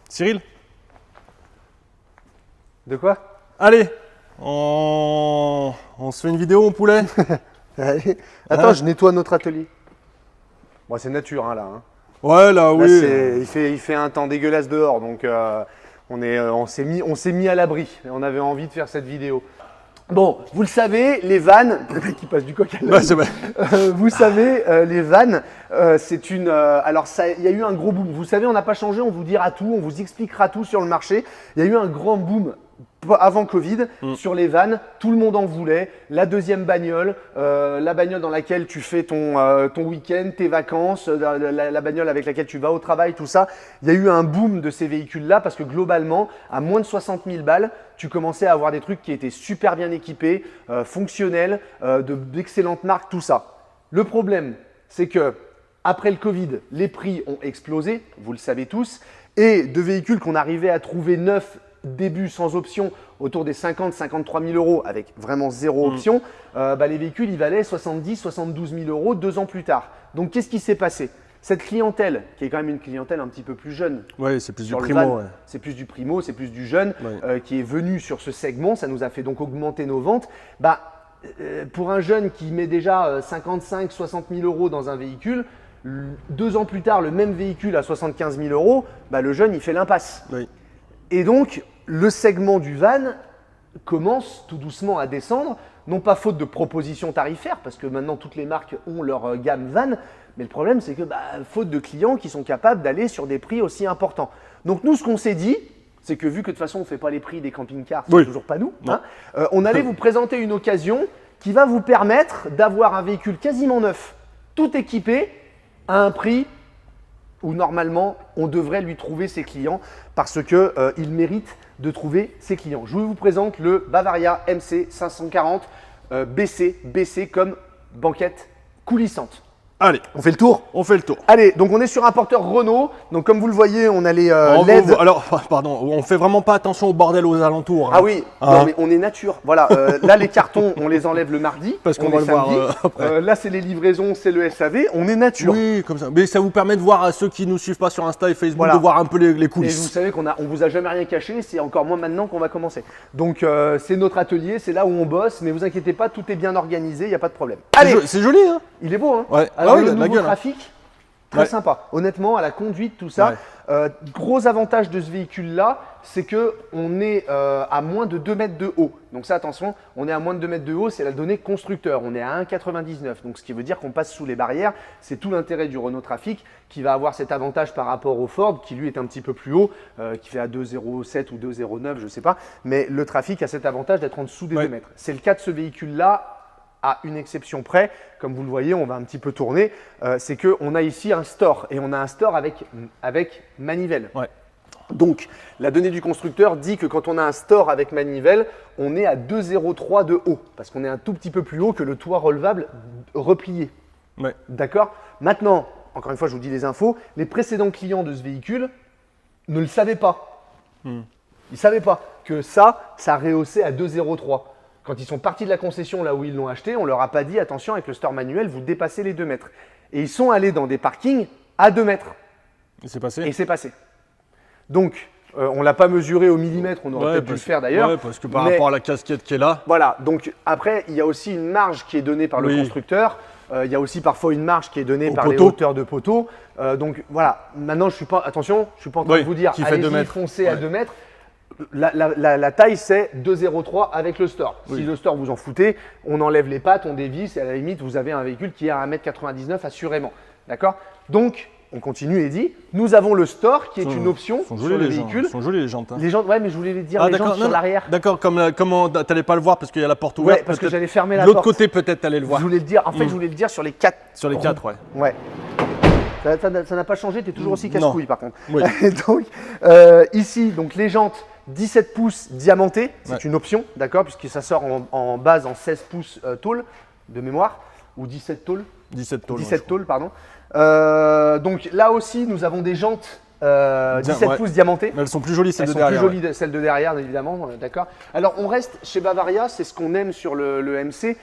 Cyril? De quoi? Allez, on se fait une vidéo, mon poulet? Allez. Attends, je nettoie notre atelier. Bon, c'est nature, hein, là. Hein. Ouais, là, oui. Il fait un temps dégueulasse dehors, donc on s'est mis à l'abri. On avait envie de faire cette vidéo. Bon, vous le savez, les vannes, le mec qui passe du coq à l'âne. Ouais, c'est vrai. Vous savez, les vannes, c'est une. Alors, il y a eu un gros boom. Vous savez, on n'a pas changé, on vous dira tout, on vous expliquera tout sur le marché. Il y a eu un grand boom avant Covid sur les vannes. Tout le monde en voulait. La deuxième bagnole, la bagnole dans laquelle tu fais ton week-end, tes vacances, la bagnole avec laquelle tu vas au travail, tout ça. Il y a eu un boom de ces véhicules-là parce que globalement, à moins de 60 000 balles, tu commençais à avoir des trucs qui étaient super bien équipés, fonctionnels, d'excellentes marques, tout ça. Le problème, c'est que après le Covid, les prix ont explosé, vous le savez tous, et de véhicules qu'on arrivait à trouver neufs, début sans option, autour des 50-53 000 euros, avec vraiment zéro option, les véhicules, ils valaient 70-72 000 euros 2 ans plus tard. Donc, qu'est-ce qui s'est passé? Cette clientèle, qui est quand même une clientèle un petit peu plus jeune. Ouais, c'est plus du sur le primo. van, Ouais. c'est plus du primo, c'est plus du jeune Ouais. qui est venu sur ce segment. Ça nous a fait donc augmenter nos ventes. Pour un jeune qui met déjà 55-60 000 euros dans un véhicule, 2 ans plus tard, le même véhicule à 75 000 euros, le jeune, il fait l'impasse. Oui. Et donc, le segment du van commence tout doucement à descendre, non pas faute de propositions tarifaires, parce que maintenant toutes les marques ont leur gamme van, mais le problème c'est que faute de clients qui sont capables d'aller sur des prix aussi importants. Donc nous, ce qu'on s'est dit, c'est que vu que de toute façon on ne fait pas les prix des camping-cars, c'est toujours pas nous, hein, on allait vous présenter une occasion qui va vous permettre d'avoir un véhicule quasiment neuf, tout équipé, à un prix où normalement on devrait lui trouver ses clients parce qu'il mérite de trouver ses clients. Je vous présente le Bavaria MC 540 BC comme banquette coulissante. Allez, On fait le tour? on fait le tour. Allez, donc on est sur un porteur Renault. Donc comme vous le voyez, on a les LED. Alors, pardon, on fait vraiment pas attention au bordel aux alentours. Ah oui, non, mais on est nature. Voilà, là les cartons, on les enlève le mardi. Parce qu'on on va est le voir, samedi. après. Là c'est les livraisons, c'est le SAV. On est nature. Oui, comme ça. Mais ça vous permet de voir à ceux qui nous suivent pas sur Insta et Facebook, Voilà. de voir un peu les Et vous coulisses. savez qu'on vous a jamais rien caché, c'est encore moins maintenant qu'on va commencer. Donc c'est notre atelier, c'est là où on bosse, mais vous inquiétez pas, tout est bien organisé, il n'y a pas de problème. Allez, C'est joli, hein? il est beau, hein? Ouais. Alors Ah oui, le il a de la nouveau gueule, hein. trafic, très sympa. Honnêtement, à la conduite, tout ça. Gros avantage de ce véhicule-là, c'est que on est à moins de 2 mètres de haut. Donc ça, attention, on est à moins de 2 mètres de haut, c'est la donnée constructeur. On est à 1,99. Donc ce qui veut dire qu'on passe sous les barrières. C'est tout l'intérêt du Renault Trafic qui va avoir cet avantage par rapport au Ford, qui lui est un petit peu plus haut, qui fait à 2,07 ou 2,09, je ne sais pas. Mais le Trafic a cet avantage d'être en dessous des 2 mètres. C'est le cas de ce véhicule-là. À une exception près, comme vous le voyez, on va un petit peu tourner, c'est qu'on a ici un store et on a un store avec manivelle. Ouais. Donc, la donnée du constructeur dit que quand on a un store avec manivelle, on est à 2,03 de haut parce qu'on est un tout petit peu plus haut que le toit relevable replié. Ouais. D'accord? Maintenant, encore une fois, je vous dis les infos, les précédents clients de ce véhicule ne le savaient pas. Ils ne savaient pas que ça rehaussait à 2,03. Quand ils sont partis de la concession là où ils l'ont acheté, on leur a pas dit attention avec le store manuel, vous dépassez les 2 mètres. Et ils sont allés dans des parkings à 2 mètres. Et c'est passé? Et c'est passé. Donc, on ne l'a pas mesuré au millimètre, on aurait peut-être dû le faire d'ailleurs. Ouais, parce que par rapport à la casquette qui est là. Voilà, donc après, il y a aussi une marge qui est donnée par le constructeur. Il y a aussi parfois une marge qui est donnée par les hauteurs de poteaux. Donc voilà, maintenant, je suis pas en train de vous dire, allez-y, foncez à 2 mètres. La taille, c'est 2,03 avec le store. Si le store vous en foutez, on enlève les pattes, on dévisse et à la limite, vous avez un véhicule qui est à 1,99 m assurément. D'accord? Donc, on continue et dit, nous avons le store qui est une option sur le véhicule. Ils sont jolis les jantes. Hein. Les jantes, ouais, mais je voulais les dire, les jantes sur l'arrière. D'accord, comment t'allais pas le voir parce qu'il y a la porte ouverte. Ouais, parce que j'allais fermer la porte. porte. De l'autre côté, peut-être t'allais le voir. Je voulais le dire, en fait, je voulais le dire sur les 4. Sur les 4, ouais. Ouais. Ça n'a pas changé, tu es toujours aussi casse-couille par contre. Oui. Donc, ici, donc les jantes 17 pouces diamantées, c'est une option, d'accord, puisque ça sort en base en 16 pouces tôle de mémoire, ou 17 tôle. 17 tôle. 17 tôle, pardon. Donc là aussi, nous avons des jantes 17 pouces diamantées. Mais elles sont plus jolies celles de derrière. Elles sont plus jolies celles de derrière, évidemment, d'accord. Alors on reste chez Bavaria, c'est ce qu'on aime sur le MC.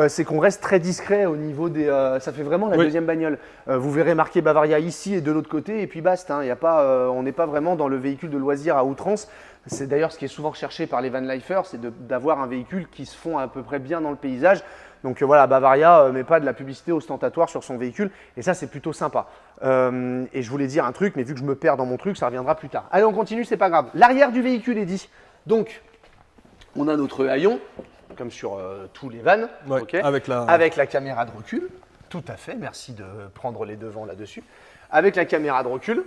c'est qu'on reste très discret au niveau des. Ça fait vraiment la deuxième bagnole. Vous verrez marqué Bavaria ici et de l'autre côté, et puis basta. Hein, y a pas, on n'est pas vraiment dans le véhicule de loisir à outrance. C'est d'ailleurs ce qui est souvent recherché par les vanlifers, c'est d'avoir un véhicule qui se fond à peu près bien dans le paysage. Donc voilà, Bavaria met pas de la publicité ostentatoire sur son véhicule, et ça c'est plutôt sympa. Et je voulais dire un truc, mais vu que je me perds dans mon truc, ça reviendra plus tard. Allez, on continue, c'est pas grave. L'arrière du véhicule est dit. Donc, on a notre haillon, comme sur tous les vannes, okay. Avec la caméra de recul. Tout à fait, merci de prendre les devants là-dessus. Avec la caméra de recul.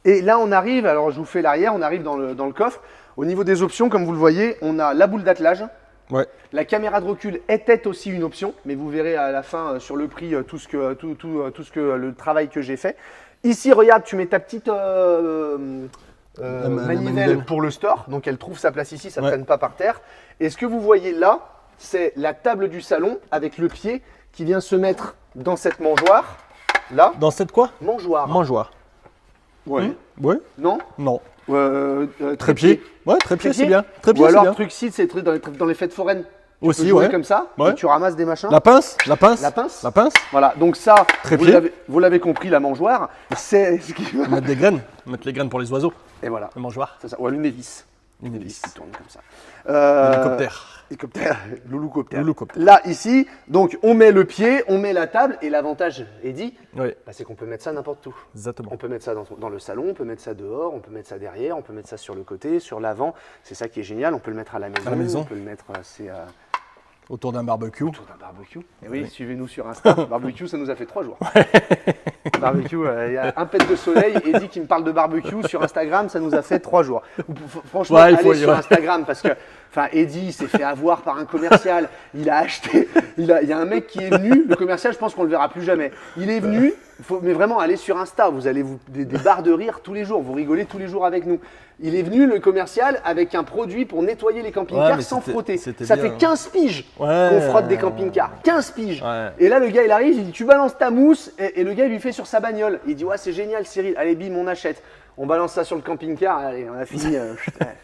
Et là, on arrive, alors je vous fais l'arrière, on arrive dans le coffre. Au niveau des options, comme vous le voyez, on a la boule d'attelage. Ouais. La caméra de recul était aussi une option, mais vous verrez à la fin sur le prix tout ce que le travail que j'ai fait. Ici, regarde, tu mets ta petite manivelle pour le store, donc elle trouve sa place ici, ça ne traîne pas par terre. Et ce que vous voyez là, c'est la table du salon avec le pied qui vient se mettre dans cette mangeoire. Là. Dans cette quoi? Mangeoire. Mangeoire. Ouais. Ouais. Non. Non. Trépied. Ouais, trépied, c'est bien. Trépied, ou alors bien. truc ci, c'est dans les fêtes foraines. Tu aussi, peux jouer ouais. comme ça, ouais. Et tu ramasses des machins. La pince. La pince. Voilà, donc ça, vous l'avez compris, la mangeoire, c'est ce qui va… Mettre des graines, mettre les graines pour les oiseaux. Et voilà. La mangeoire. C'est ça, ou une hélice. Une hélice qui tourne comme ça. Hélicoptère. Louloucoptère. Là, ici, donc on met le pied, on met la table, et l'avantage, Eddy, c'est qu'on peut mettre ça n'importe où. Exactement. On peut mettre ça dans le salon, on peut mettre ça dehors, on peut mettre ça derrière, on peut mettre ça sur le côté, sur l'avant. C'est ça qui est génial, on peut le mettre à la maison. On peut le mettre autour d'un barbecue. Et oui, suivez-nous sur Insta. Barbecue, ça nous a fait 3 jours. Barbecue, il y a un pet de soleil, Eddy qui me parle de barbecue sur Instagram, ça nous a fait 3 jours. Franchement, allez sur Instagram parce que Eddy s'est fait avoir par un commercial. Il a acheté. Il y a un mec qui est venu. Le commercial, je pense qu'on le verra plus jamais. Il est venu. Mais vraiment, allez sur Insta. Vous allez des barres de rire tous les jours. Vous rigolez tous les jours avec nous. Il est venu, le commercial, avec un produit pour nettoyer les camping-cars sans frotter. Ça fait 15 piges qu'on frotte des camping-cars. 15 piges. Ouais. Et là, le gars, il arrive, il dit tu balances ta mousse. Et le gars, il lui fait sur sa bagnole. Il dit ouais, c'est génial, Cyril. Allez, bim, on achète. On balance ça sur le camping-car, allez, on a fini,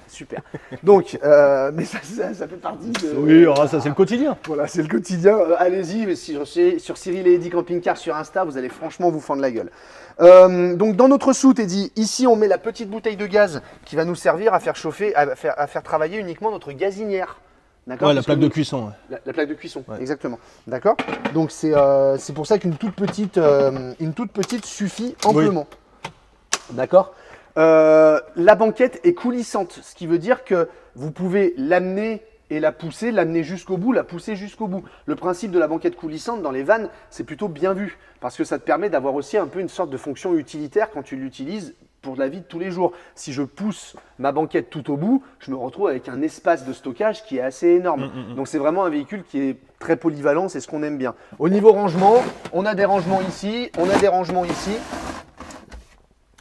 super. Donc, mais ça fait partie de… Oui, ça c'est le quotidien. Voilà, c'est le quotidien. Allez-y, sur Cyril et Eddy Camping-Car sur Insta, vous allez franchement vous fendre la gueule. Donc, dans notre soute, Eddy, ici, on met la petite bouteille de gaz qui va nous servir à faire chauffer, à faire travailler uniquement notre gazinière. D'accord ? Ouais, la plaque de cuisson. Ouais. La plaque de cuisson, exactement. D'accord ? Donc, c'est pour ça qu'une toute petite suffit amplement. Oui. D'accord ? La banquette est coulissante, ce qui veut dire que vous pouvez l'amener et la pousser, l'amener jusqu'au bout, la pousser jusqu'au bout. Le principe de la banquette coulissante dans les vannes, c'est plutôt bien vu parce que ça te permet d'avoir aussi un peu une sorte de fonction utilitaire quand tu l'utilises pour la vie de tous les jours. Si je pousse ma banquette tout au bout, je me retrouve avec un espace de stockage qui est assez énorme. Donc c'est vraiment un véhicule qui est très polyvalent, c'est ce qu'on aime bien. Au niveau rangement, on a des rangements ici, on a des rangements ici.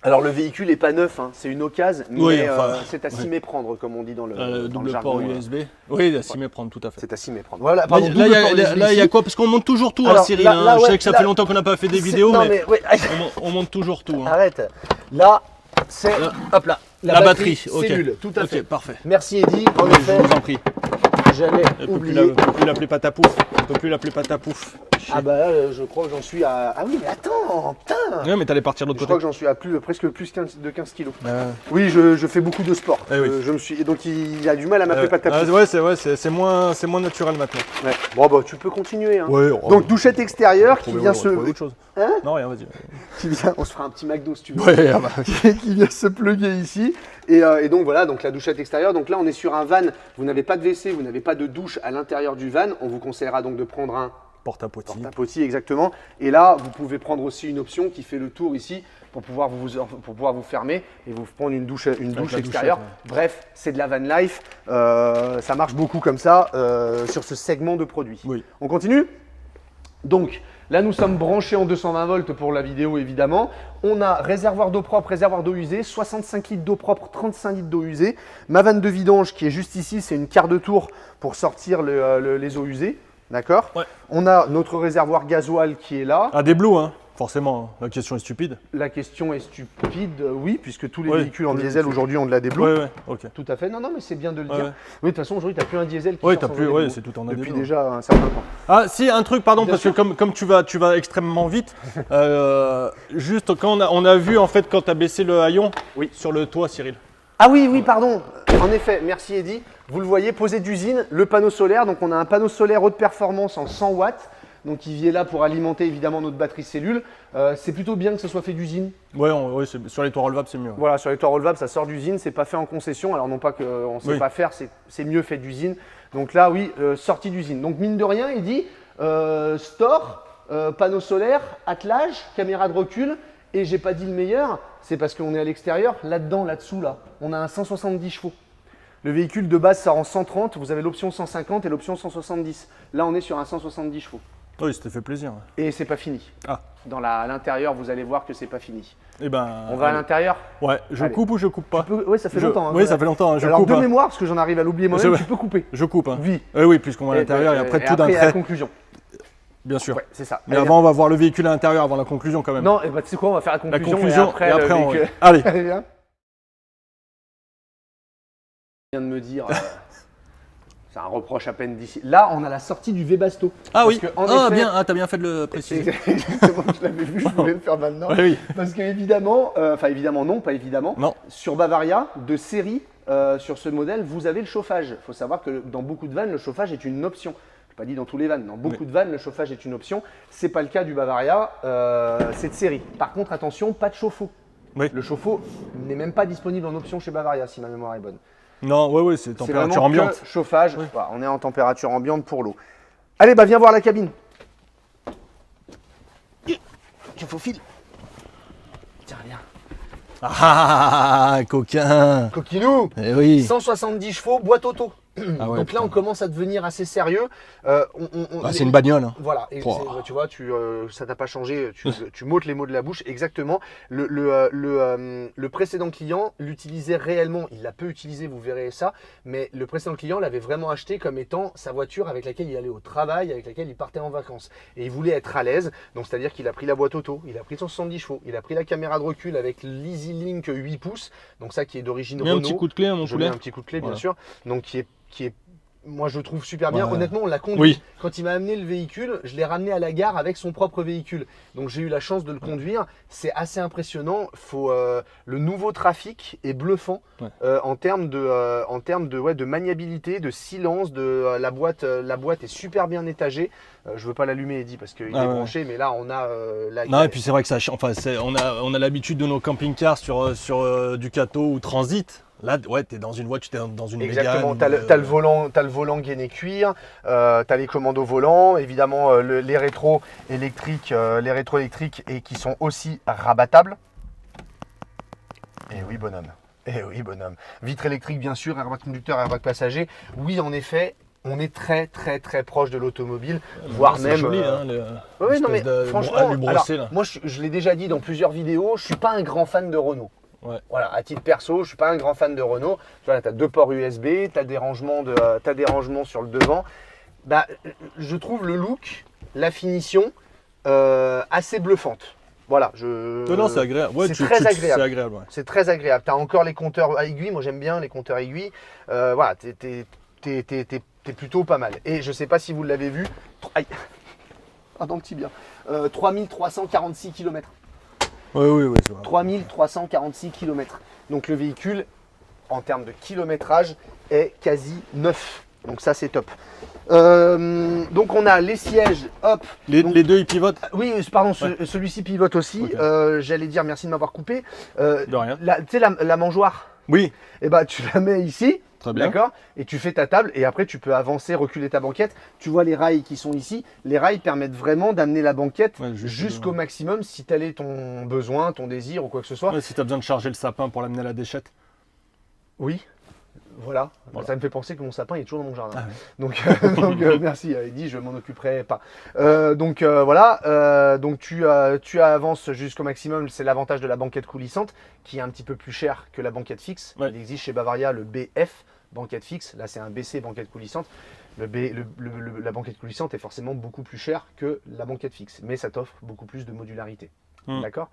Alors le véhicule n'est pas neuf, hein. C'est une occasion, mais c'est à s'y méprendre, comme on dit dans le double jargon, port USB. Oui, à s'y méprendre, tout à fait. C'est à s'y méprendre. Voilà, là, il y a quoi? Parce qu'on monte toujours tout, alors, Cyril. Je sais que ça fait longtemps qu'on n'a pas fait des vidéos, mais on monte toujours tout. Hein. Arrête. Là, c'est hop là, la batterie. Cellule, tout à fait. Parfait. Merci Eddy. En effet, je vous en prie. J'allais oublier. On ne peut plus l'appeler patapouf. On peut plus l'appeler patapouf. Ah bah là, je crois que j'en suis à… Ah oui, mais attends, putain. Ouais, mais t'allais partir de l'autre côté. Je crois que j'en suis à presque plus de 15 kilos. Oui, je fais beaucoup de sport. Oui. Donc il a du mal à m'appeler patapouf. C'est moins naturel maintenant. Ouais. Bon bah tu peux continuer. Hein. Ouais, donc douchette extérieure qui vient se… autre chose. Hein? Non, rien, vas-y. On se fera un petit McDo si tu veux. Ouais, qui vient se plugger ici. Et donc voilà, donc la douchette extérieure. Donc là, on est sur un van. Vous n'avez pas de WC, vous n'avez pas de douche à l'intérieur du van. On vous conseillera donc de prendre un porte-à-potty, exactement. Et là, vous pouvez prendre aussi une option qui fait le tour ici pour pouvoir vous fermer et vous prendre une douche extérieure. Bref, c'est de la van life. Ça marche beaucoup comme ça sur ce segment de produits. Oui. On continue ? Donc là, nous sommes branchés en 220 volts pour la vidéo, évidemment. On a réservoir d'eau propre, réservoir d'eau usée, 65 litres d'eau propre, 35 litres d'eau usée. Ma vanne de vidange qui est juste ici, c'est une quart de tour pour sortir les eaux usées. D'accord ? Ouais. On a notre réservoir gasoil qui est là. Ah, des Blue, hein. Forcément, la question est stupide. La question est stupide, oui, puisque tous les véhicules en diesel aujourd'hui ont de la déblou. Oui, ok. Tout à fait. Non, non, mais c'est bien de le dire. Oui, de toute façon, aujourd'hui, tu n'as plus un diesel qui sort sans plus, déblou. c'est tout en depuis déblou. déjà un certain temps. Ah, si, un truc, pardon, Bien parce sûr. que comme tu vas extrêmement vite, juste quand on a vu, en fait, quand tu as baissé le haillon sur le toit, Cyril. Ah oui, oui, pardon. En effet, merci Eddy. Vous le voyez, posé d'usine, le panneau solaire. Donc, on a un panneau solaire haute performance en 100 watts. Donc, il est là pour alimenter évidemment notre batterie cellule. C'est plutôt bien que ce soit fait d'usine. Oui, sur les toits relevables, c'est mieux. Voilà, sur les toits relevables, ça sort d'usine, c'est pas fait en concession. Alors, non pas qu'on ne sait pas faire, c'est mieux fait d'usine. Donc là, oui, sortie d'usine. Donc, mine de rien, il dit store, panneau solaire, attelage, caméra de recul. Et j'ai pas dit le meilleur, c'est parce qu'on est à l'extérieur. Là-dedans, là-dessous, là, on a un 170 chevaux. Le véhicule de base sort en 130, vous avez l'option 150 et l'option 170. Là, on est sur un 170 chevaux. Oui, c'était fait plaisir. Et c'est pas fini. Ah. À l'intérieur, vous allez voir que c'est pas fini. Eh ben, on va à l'intérieur. Ouais, je coupe ou je coupe pas? Oui, ça fait longtemps. Hein, oui, ça fait longtemps. Je Alors coupe, de mémoire, parce que j'en arrive à l'oublier moi-même, tu peux couper. Je coupe. Oui. Oui, puisqu'on va à l'intérieur et après tout d'un trait. la conclusion. Bien sûr. Ouais, c'est ça. Mais avant, on va voir le véhicule à l'intérieur avant la conclusion quand même. Non, tu sais quoi, on va faire la conclusion. Et après on... Allez. Allez, viens. Vient de me dire, c'est un reproche à peine d'ici. Là, on a la sortie du V-Basto. Ah oui. Effet, bien. Ah, t'as bien fait de le préciser. Exactement, je l'avais vu, je voulais le faire maintenant. Oui. Parce qu'évidemment, évidemment non, pas évidemment. Non. Sur Bavaria, de série, sur ce modèle, vous avez le chauffage. Il faut savoir que dans beaucoup de vannes, le chauffage est une option. Je n'ai pas dit dans tous les vannes, dans beaucoup de vannes, le chauffage est une option. Ce n'est pas le cas du Bavaria, c'est de série. Par contre, attention, pas de chauffe-eau. Oui. Le chauffe-eau n'est même pas disponible en option chez Bavaria, si ma mémoire est bonne. Non, oui, c'est température ambiante. Chauffage, voilà, on est en température ambiante pour l'eau. Allez, viens voir la cabine. Je faufile. Tiens, viens. Ah, coquin. Coquinou. Eh oui. 170 chevaux, boîte auto. Ah ouais, donc là, on commence à devenir assez sérieux. C'est une bagnole. Hein. Voilà, et tu vois, ça t'a pas changé, tu m'ôtes les mots de la bouche. Exactement. Le précédent client l'utilisait réellement, il l'a peu utilisé, vous verrez ça, mais le précédent client l'avait vraiment acheté comme étant sa voiture avec laquelle il allait au travail, avec laquelle il partait en vacances. Et il voulait être à l'aise, donc c'est-à-dire qu'il a pris la boîte auto, il a pris son 170 chevaux, il a pris la caméra de recul avec l'EasyLink 8 pouces, donc ça qui est d'origine Renault. Un petit coup de clé, mon poulet. Un petit coup de clé, bien sûr. Donc qui est, moi je trouve super bien. Ouais. Honnêtement, on l'a conduit. Oui. Quand il m'a amené le véhicule, je l'ai ramené à la gare avec son propre véhicule. Donc j'ai eu la chance de le conduire. C'est assez impressionnant. Le nouveau trafic est bluffant en termes de maniabilité, de silence. La boîte est super bien étagée. Je veux pas l'allumer, Eddy, parce qu'il est branché, mais là on a. Non, et puis c'est vrai que ça, on a l'habitude de nos camping-cars sur Ducato ou Transit. Là, ouais, tu es dans une voiture, tu es dans une Exactement, Mégane. tu as le volant gainé cuir, tu as les commandos volants, évidemment les rétros électriques et qui sont aussi rabattables. Et oui, bonhomme. Vitre électrique, bien sûr, airbag conducteur, airbag passager. Oui, en effet, on est très très très proche de l'automobile, voire même. C'est joli, hein, oui, non mais franchement, moi je l'ai déjà dit dans plusieurs vidéos, je suis pas un grand fan de Renault. Ouais. Voilà, à titre perso, je ne suis pas un grand fan de Renault. Tu vois, tu as 2 ports USB, tu as des rangements sur le devant. Je trouve le look, la finition assez bluffante. Voilà, non, c'est agréable. Ouais, c'est très agréable. C'est agréable. Ouais. C'est très agréable. Tu as encore les compteurs à aiguilles. Moi, j'aime bien les compteurs à aiguilles. Voilà, t'es plutôt pas mal. Et je ne sais pas si vous l'avez vu. Aïe, pardon, petit bien. 3346 km. Oui, c'est vrai. 3346 km. Donc le véhicule, en termes de kilométrage, est quasi neuf. Donc ça, c'est top. Donc on a les sièges, hop. Les deux, ils pivotent? Oui, pardon, celui-ci pivote aussi. Okay. J'allais dire, merci de m'avoir coupé. De rien. Tu sais, la mangeoire. Oui. Et tu la mets ici. Très bien. D'accord. Et tu fais ta table et après tu peux avancer, reculer ta banquette. Tu vois les rails qui sont ici. Les rails permettent vraiment d'amener la banquette jusqu'au maximum si tel est ton besoin, ton désir ou quoi que ce soit. Ouais, si tu as besoin de charger le sapin pour l'amener à la déchette. Oui. Voilà. Ça me fait penser que mon sapin est toujours dans mon jardin. Ah ouais. Donc merci Eddy, je m'en occuperai pas. Voilà. Donc tu avances jusqu'au maximum. C'est l'avantage de la banquette coulissante qui est un petit peu plus chère que la banquette fixe. Ouais. Il existe chez Bavaria le BF. banquette fixe. Là, c'est un BC banquette coulissante. La banquette coulissante est forcément beaucoup plus chère que la banquette fixe, mais ça t'offre beaucoup plus de modularité. D'accord.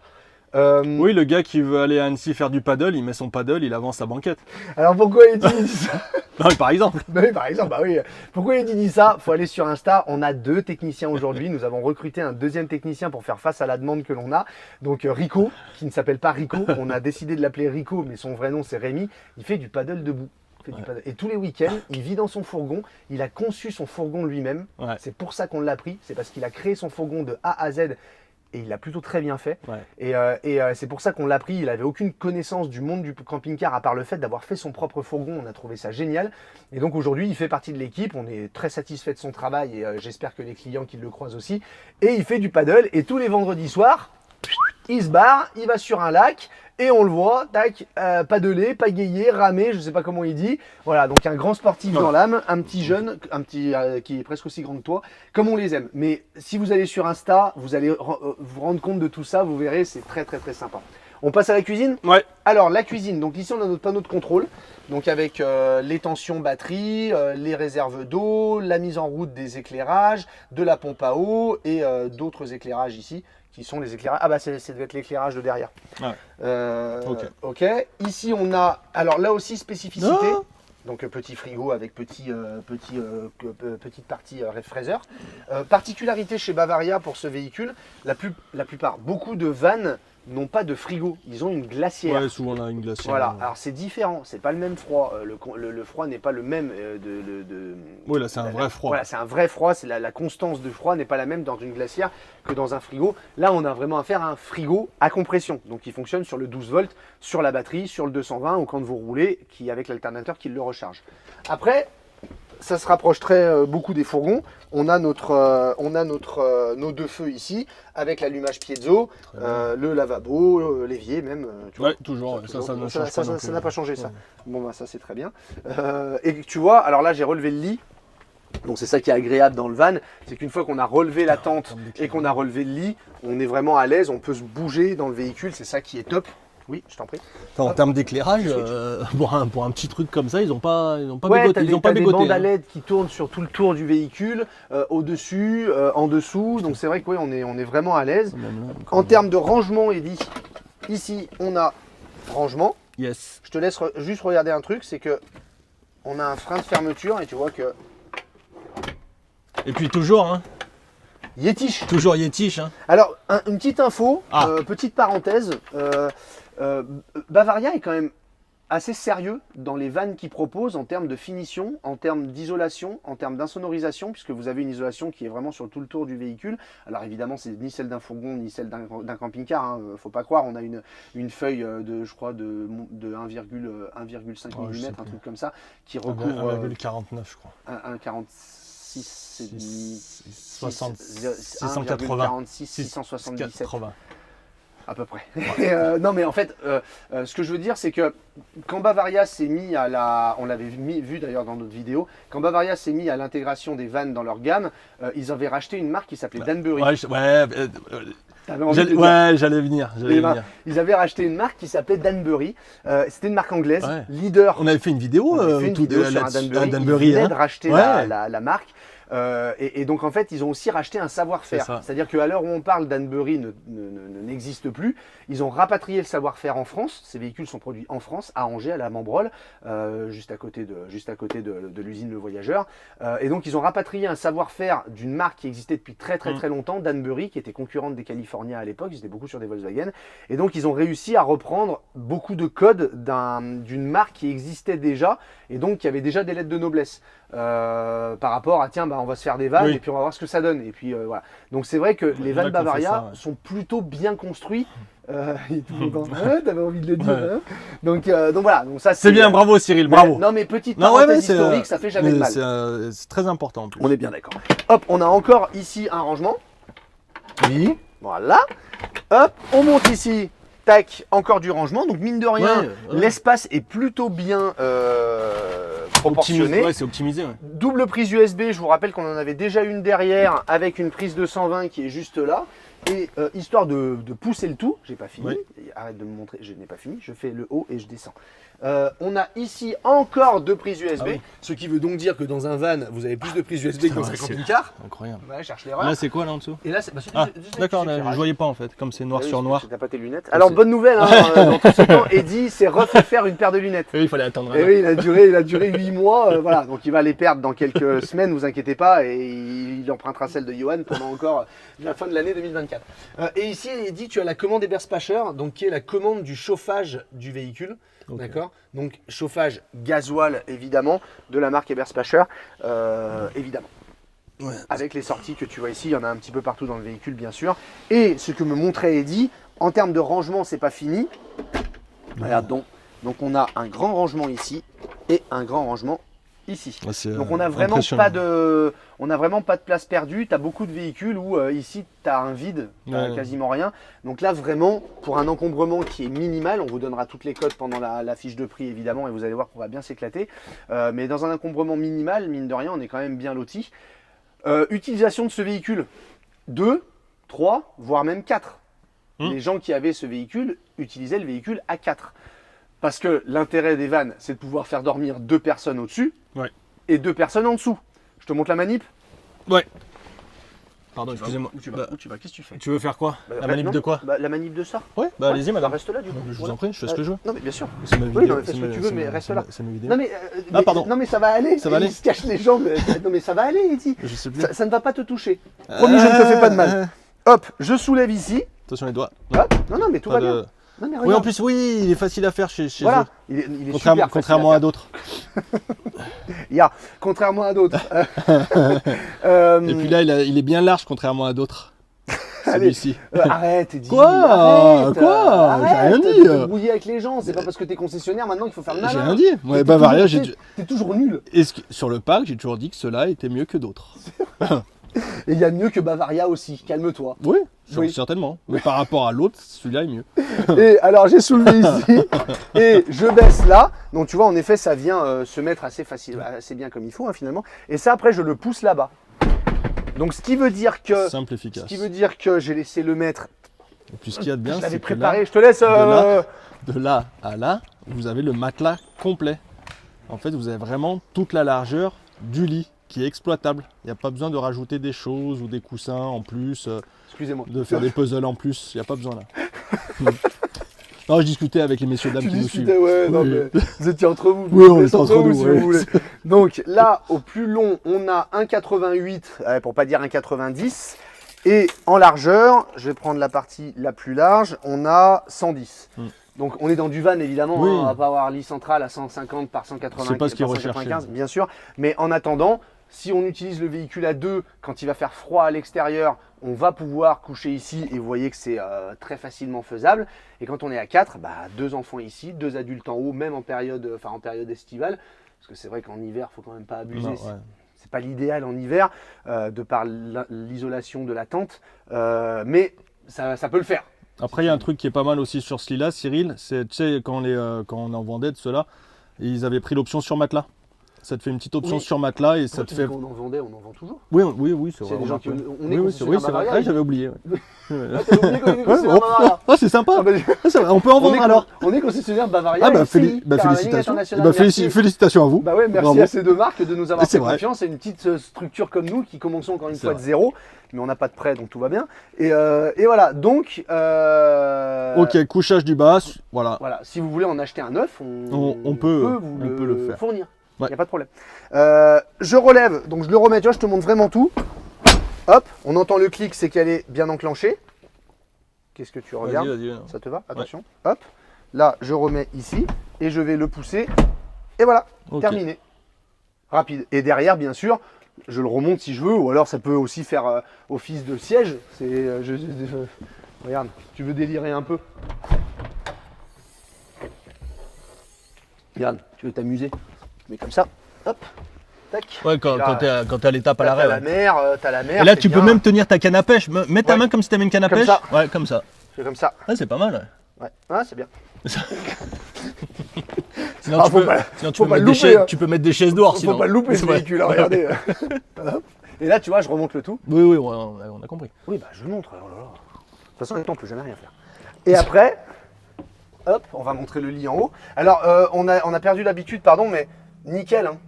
Oui, le gars qui veut aller à Annecy faire du paddle, il met son paddle, il avance sa banquette. Alors pourquoi il dit ça? Non, mais par exemple. Oui, par exemple, bah oui. Pourquoi il dit ça? Faut aller sur Insta. On a 2 techniciens aujourd'hui. Nous avons recruté un 2e technicien pour faire face à la demande que l'on a. Donc Rico, qui ne s'appelle pas Rico. On a décidé de l'appeler Rico, mais son vrai nom c'est Rémi. Il fait du paddle debout. Et tous les week-ends, il vit dans son fourgon. Il a conçu son fourgon lui-même. Ouais. C'est pour ça qu'on l'a pris. C'est parce qu'il a créé son fourgon de A à Z. Et il l'a plutôt très bien fait. Ouais. Et c'est pour ça qu'on l'a pris. Il n'avait aucune connaissance du monde du camping-car à part le fait d'avoir fait son propre fourgon. On a trouvé ça génial. Et donc aujourd'hui, il fait partie de l'équipe. On est très satisfait de son travail et j'espère que les clients qui le croisent aussi. Et il fait du paddle. Et tous les vendredis soirs, il se barre, il va sur un lac. Et on le voit, tac, padeler, pagayer, ramer, je sais pas comment il dit. Voilà, donc un grand sportif dans l'âme, un petit jeune, qui est presque aussi grand que toi, comme on les aime. Mais si vous allez sur Insta, vous allez vous rendre compte de tout ça, vous verrez, c'est très très très sympa. On passe à la cuisine? Ouais. Alors la cuisine, donc ici on a notre panneau de contrôle, donc avec les tensions batterie, les réserves d'eau, la mise en route des éclairages, de la pompe à eau et d'autres éclairages ici. Qui sont les éclairages. Ah bah ça devait être l'éclairage de derrière. Ouais. Ok. Ici on a, alors là aussi spécificité. Non. Donc petit frigo avec petite partie freezer. Particularité chez Bavaria pour ce véhicule, la plupart, beaucoup de vannes n'ont pas de frigo, ils ont une glacière. Ouais, souvent on a une glacière. Voilà, alors c'est différent, c'est pas le même froid, le froid n'est pas le même Oui, là c'est un vrai froid. Voilà, c'est un vrai froid, c'est la constance de froid n'est pas la même dans une glacière que dans un frigo. Là, on a vraiment affaire à un frigo à compression, donc il fonctionne sur le 12 volts, sur la batterie, sur le 220 ou quand vous roulez, avec l'alternateur qui le recharge. Après, ça se rapproche beaucoup des fourgons. On a nos 2 feux ici, avec l'allumage piezo, le lavabo, l'évier même. Tu vois, toujours. Ça n'a pas changé ça. Bon, bah, ça c'est très bien. Et tu vois, alors là j'ai relevé le lit. Donc c'est ça qui est agréable dans le van, c'est qu'une fois qu'on a relevé la tente et qu'on a relevé le lit, on est vraiment à l'aise, on peut se bouger dans le véhicule, c'est ça qui est top. Oui, je t'en prie. En termes d'éclairage, pour un petit truc comme ça, ils n'ont pas ouais, bégoté. Ils ont pas des bandes à LED qui tournent sur tout le tour du véhicule, au-dessus, en dessous. Donc c'est vrai que ouais, on est vraiment à l'aise. En termes de rangement, Eddy, ici on a rangement. Yes. Je te laisse juste regarder un truc, c'est que on a un frein de fermeture et tu vois que Et puis toujours, hein. Yetish. Toujours Yetish. Hein. Alors, une petite info, Ah. Petite parenthèse. Bavaria est quand même assez sérieux dans les vannes qu'ils proposent en termes de finition, en termes d'isolation, en termes d'insonorisation, puisque vous avez une isolation qui est vraiment sur tout le tour du véhicule. Alors évidemment, c'est ni celle d'un fourgon, ni celle d'un camping-car. Hein. Faut pas croire, on a une feuille je crois, de 1,5 mm, un truc comme ça, qui recouvre 1,49 je crois. 1,46, c'est 680. 677. 80. À peu près. Non mais en fait, ce que je veux dire, c'est que quand Bavaria s'est mis on l'avait vu d'ailleurs dans notre vidéo, quand Bavaria s'est mis à l'intégration des vannes dans leur gamme, ils avaient racheté une marque qui s'appelait Danbury. J'allais venir. Ils avaient racheté une marque qui s'appelait Danbury. C'était une marque anglaise, leader. On avait fait une vidéo, sur un Danbury. Ils venaient de racheter la marque. Et donc en fait ils ont aussi racheté un savoir-faire, c'est-à-dire qu'à l'heure où on parle, Danbury n'existe plus, ils ont rapatrié le savoir-faire en France. Ces véhicules sont produits en France, à Angers, à la Membrol, juste à côté de l'usine Le Voyageur, et donc ils ont rapatrié un savoir-faire d'une marque qui existait depuis très longtemps, Danbury, qui était concurrente des Californiens à l'époque. Ils étaient beaucoup sur des Volkswagen, et donc ils ont réussi à reprendre beaucoup de codes d'une marque qui existait déjà, et donc qui avait déjà des lettres de noblesse par rapport à tiens, on va se faire des vannes et puis on va voir ce que ça donne. Et puis voilà. Donc c'est vrai que les vannes Bavaria sont plutôt bien construits. T'avais envie de le dire. Hein, donc voilà. Donc ça c'est bien, bravo Cyril, bravo. Non mais petite parenthèse historique, ça fait jamais de mal. C'est très important en plus. On est bien d'accord. Hop, on a encore ici un rangement. Oui. Voilà. Hop, on monte ici. Tac, encore du rangement. Donc mine de rien, l'espace est plutôt bien proportionné. C'est optimisé. Double prise USB, je vous rappelle qu'on en avait déjà une derrière avec une prise 220 qui est juste là. Et histoire de pousser le tout, j'ai pas fini, Oui. arrête de me montrer, je n'ai pas fini, je fais le haut et je descends. On a ici encore 2 prises USB, Ah oui. ce qui veut donc dire que dans un van, vous avez plus de prises USB que dans un Ouais, c'est camping-car. incroyable. Ouais, cherche l'erreur. Là, c'est quoi là en dessous? Et là, c'est Ah, d'accord, là, je voyais pas en fait, comme c'est noir Ah oui, sur parce noir. que t'as pas tes lunettes. Alors, bonne nouvelle, hein, dans tout ce temps, Eddie s'est refait faire une paire de lunettes. Oui, il fallait attendre. Et oui, il a duré 8 mois, voilà, donc il va les perdre dans quelques semaines, vous inquiétez pas, et il empruntera celle de Johan pendant encore la fin de l'année 2024. Et ici, Eddie, tu as la commande Eberspacher, donc qui est la commande du chauffage du véhicule, Ok. d'accord? Donc chauffage gasoil évidemment, de la marque Eberspacher, évidemment. Ouais. Avec les sorties que tu vois ici, il y en a un petit peu partout dans le véhicule bien sûr. Et ce que me montrait Eddie, en termes de rangement, c'est pas fini. Regarde donc on a un grand rangement ici et un grand rangement ici. Ouais, c'est, Donc on n'a vraiment impressionnant. pas de place perdue. Tu as beaucoup de véhicules où ici tu as un vide, t'as Ouais. quasiment rien. Donc là vraiment pour un encombrement qui est minimal, on vous donnera toutes les codes pendant la fiche de prix évidemment et vous allez voir qu'on va bien s'éclater. Mais dans un encombrement minimal, mine de rien, on est quand même bien loti. Utilisation de ce véhicule 2, 3, voire même 4. Les gens qui avaient ce véhicule utilisaient le véhicule à 4. Parce que l'intérêt des vannes, c'est de pouvoir faire dormir 2 personnes au-dessus Ouais. et 2 personnes en dessous. Je te montre la manip. Ouais. Pardon, excusez-moi. Où tu vas, Bah, où tu vas, qu'est-ce que tu fais? tu veux faire quoi? La Bah, manip non, de quoi? bah, la manip de ça. Ouais, bah allez-y, madame. Reste là du coup. Je vous Voilà. en prie, je fais ce que je veux. Non mais bien sûr. C'est ma Oui, vidéo. non, mais fais c'est ce que ma- tu veux, c'est mais ma- reste c'est là. ma- C'est ma vidéo. Non mais, Ah, pardon. non mais ça va aller. Ça va aller Il se cache les jambes. Non mais ça va aller, Eddie. Je sais plus. Ça ne va pas te toucher. Promis, je ne te fais pas de mal. Hop, je soulève ici. Attention les doigts. Hop. Non mais tout Pas va de- bien. Non mais Oui, en regarde. plus, oui, il est facile à faire chez Voilà. eux. Il est Contrairement, super contrairement à d'autres. Contrairement à d'autres. Et puis là, il est bien large, contrairement à d'autres. Allez. Celui-ci. Arrête, Eddie. Quoi Arrête, Quoi J'ai arrête rien dit. de te brouiller avec les gens. C'est pas parce que t'es concessionnaire maintenant qu'il faut faire le malin. J'ai rien dit. Ouais, T'es Bavaria, toujours- j'ai. T'es toujours nul. Sur le parc, j'ai toujours dit que cela était mieux que d'autres. Et il y a mieux que Bavaria aussi. Calme-toi. Oui, Oui. certainement. Mais par rapport à l'autre, celui-là est mieux. Et alors j'ai soulevé ici et je baisse là. Donc tu vois, en effet, ça vient se mettre assez facile, assez bien comme il faut hein, finalement. Et ça après, je le pousse là-bas. Donc ce qui veut dire que, Simple, efficace. j'ai laissé le mettre. Et puis ce qu'il y a de bien, Je l'avais c'est que préparé. là, Je te laisse. de là à là, vous avez le matelas complet. En fait, vous avez vraiment toute la largeur du lit qui est exploitable. Il n'y a pas besoin de rajouter des choses ou des coussins en plus, Excusez-moi. de faire des puzzles en plus. Il n'y a pas besoin là. Non, je discutais avec les messieurs dames Tu qui nous discutais, suivent. ouais, non, Oui. mais vous étiez entre vous. Oui, on Vous êtes était entre nous, si ouais. vous voulez. Donc là, au plus long, on a 1,88, pour pas dire 1,90. Et en largeur, je vais prendre la partie la plus large, on a 110. Donc on est dans du van évidemment, Oui. hein, on va pas avoir lit central à 150 par 180, C'est pas ce qui est par recherché. 195, bien sûr. Mais en attendant, si on utilise le véhicule à 2, quand il va faire froid à l'extérieur, on va pouvoir coucher ici et vous voyez que c'est très facilement faisable. Et quand on est à 4, bah, 2 enfants ici, 2 adultes en haut, même en période estivale. Parce que c'est vrai qu'en hiver, il ne faut quand même pas abuser. Non, ouais. C'est pas l'idéal en hiver, de par l'isolation de la tente. Mais ça peut le faire. Après, il y a un truc qui est pas mal aussi sur ce lit-là, Cyril, c'est, tu sais, quand on en vendait de ceux-là, ils avaient pris l'option sur matelas. Ça te fait une petite option Oui. sur matelas et ça te fait... Quand on en vendait, on en vend toujours. Oui, oui, c'est C'est vrai. des gens qui- remarque, on ouais. est Oui, c'est vrai, concessionnaire Bavaria, j'avais oublié. Ouais. Ah, t'as oublié qu'on est Ouais, concessionnaire Bavaria. c'est sympa. Ah, bah, C'est vrai, on peut en vendre alors. on est concessionnaire Bavaria. Ah bah, et CI, Caravanier félicitations. International. Merci. Félicitations à vous. Bah ouais, merci Bravo. à ces deux marques de nous avoir C'est fait vrai. confiance. C'est une petite structure comme nous qui commençons encore une C'est fois de vrai. zéro, mais on n'a pas de prêt donc tout va bien. Et voilà, donc Ok, couchage du bas, voilà. voilà, si vous voulez en acheter un neuf, On peut le faire. fournir. Il Ouais. n'y a pas de problème. Je relève, donc je le remets, tu vois, je te montre vraiment tout. Hop, on entend le clic, c'est qu'elle est bien enclenchée. Qu'est-ce que tu regardes? Vas-y. Ça te va? Attention. Hop, là je remets ici et je vais le pousser. Et voilà, Ok. terminé. Rapide. Et derrière, bien sûr, je le remonte si je veux, ou alors ça peut aussi faire office de siège. C'est, regarde, tu veux délirer un peu? Regarde, tu veux t'amuser? Tu mets comme ça, hop, tac. Ouais, quand Là, t'es à l'étape à T'as l'arrêt. la Ouais. mer, t'as la mer. Et là, c'est tu peux bien. même tenir ta canne à pêche. Mets ta Ouais. main comme si t'avais une canne à Comme pêche. ça. Ouais, comme ça. Je fais comme ça. Ouais, c'est pas mal. Ouais, ah, c'est bien. Sinon, Ah, tu faut peux, pas- sinon, tu faut peux pas mettre le des louper, chaises, hein. tu peux mettre des chaises dehors. Faut Sinon. pas le louper ce Ouais. véhicule, hein, regardez. Hop. Et là, tu vois, je remonte le tout. Oui, on a compris. Oui, bah je montre. Oh là là. toute façon, avec toi, on peut jamais rien faire. Et après, hop, on va montrer le lit en haut. Alors, on a perdu l'habitude, pardon, mais nickel, hein.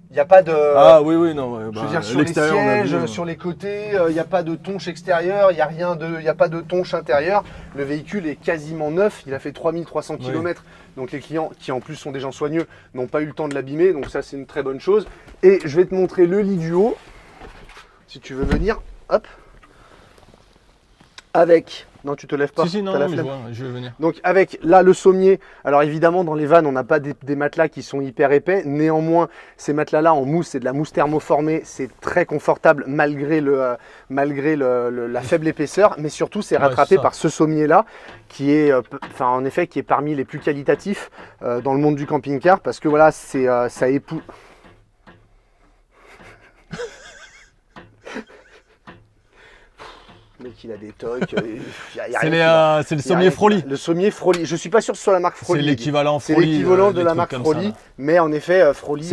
Il n'y a pas de... Ah oui, oui, non. Ouais, je veux dire, sur les sièges, sur les côtés, il n'y a pas de tonche extérieure, il n'y a pas de tonche intérieure. Le véhicule est quasiment neuf, il a fait 3300 km. Donc les clients, qui en plus sont des gens soigneux, n'ont pas eu le temps de l'abîmer. Donc ça, c'est une très bonne chose. Et je vais te montrer le lit du haut, si tu veux venir. Hop. Avec... Non, tu te lèves pas. Si, non, t'as la mais flemme. je vais venir. Donc avec là le sommier, alors évidemment dans les vannes on n'a pas des matelas qui sont hyper épais, néanmoins ces matelas là en mousse, c'est de la mousse thermoformée, c'est très confortable malgré la faible épaisseur, mais surtout c'est rattrapé c'est ça. par ce sommier là qui est en effet qui est parmi les plus qualitatifs dans le monde du camping-car parce que voilà c'est ça épouse. Mec, il a des tocs. C'est le sommier Froli. Le sommier Froli. Je suis pas sûr que ce soit la marque Froli. C'est l'équivalent C'est Froli. l'équivalent de la marque Froli. Mais en effet, Froli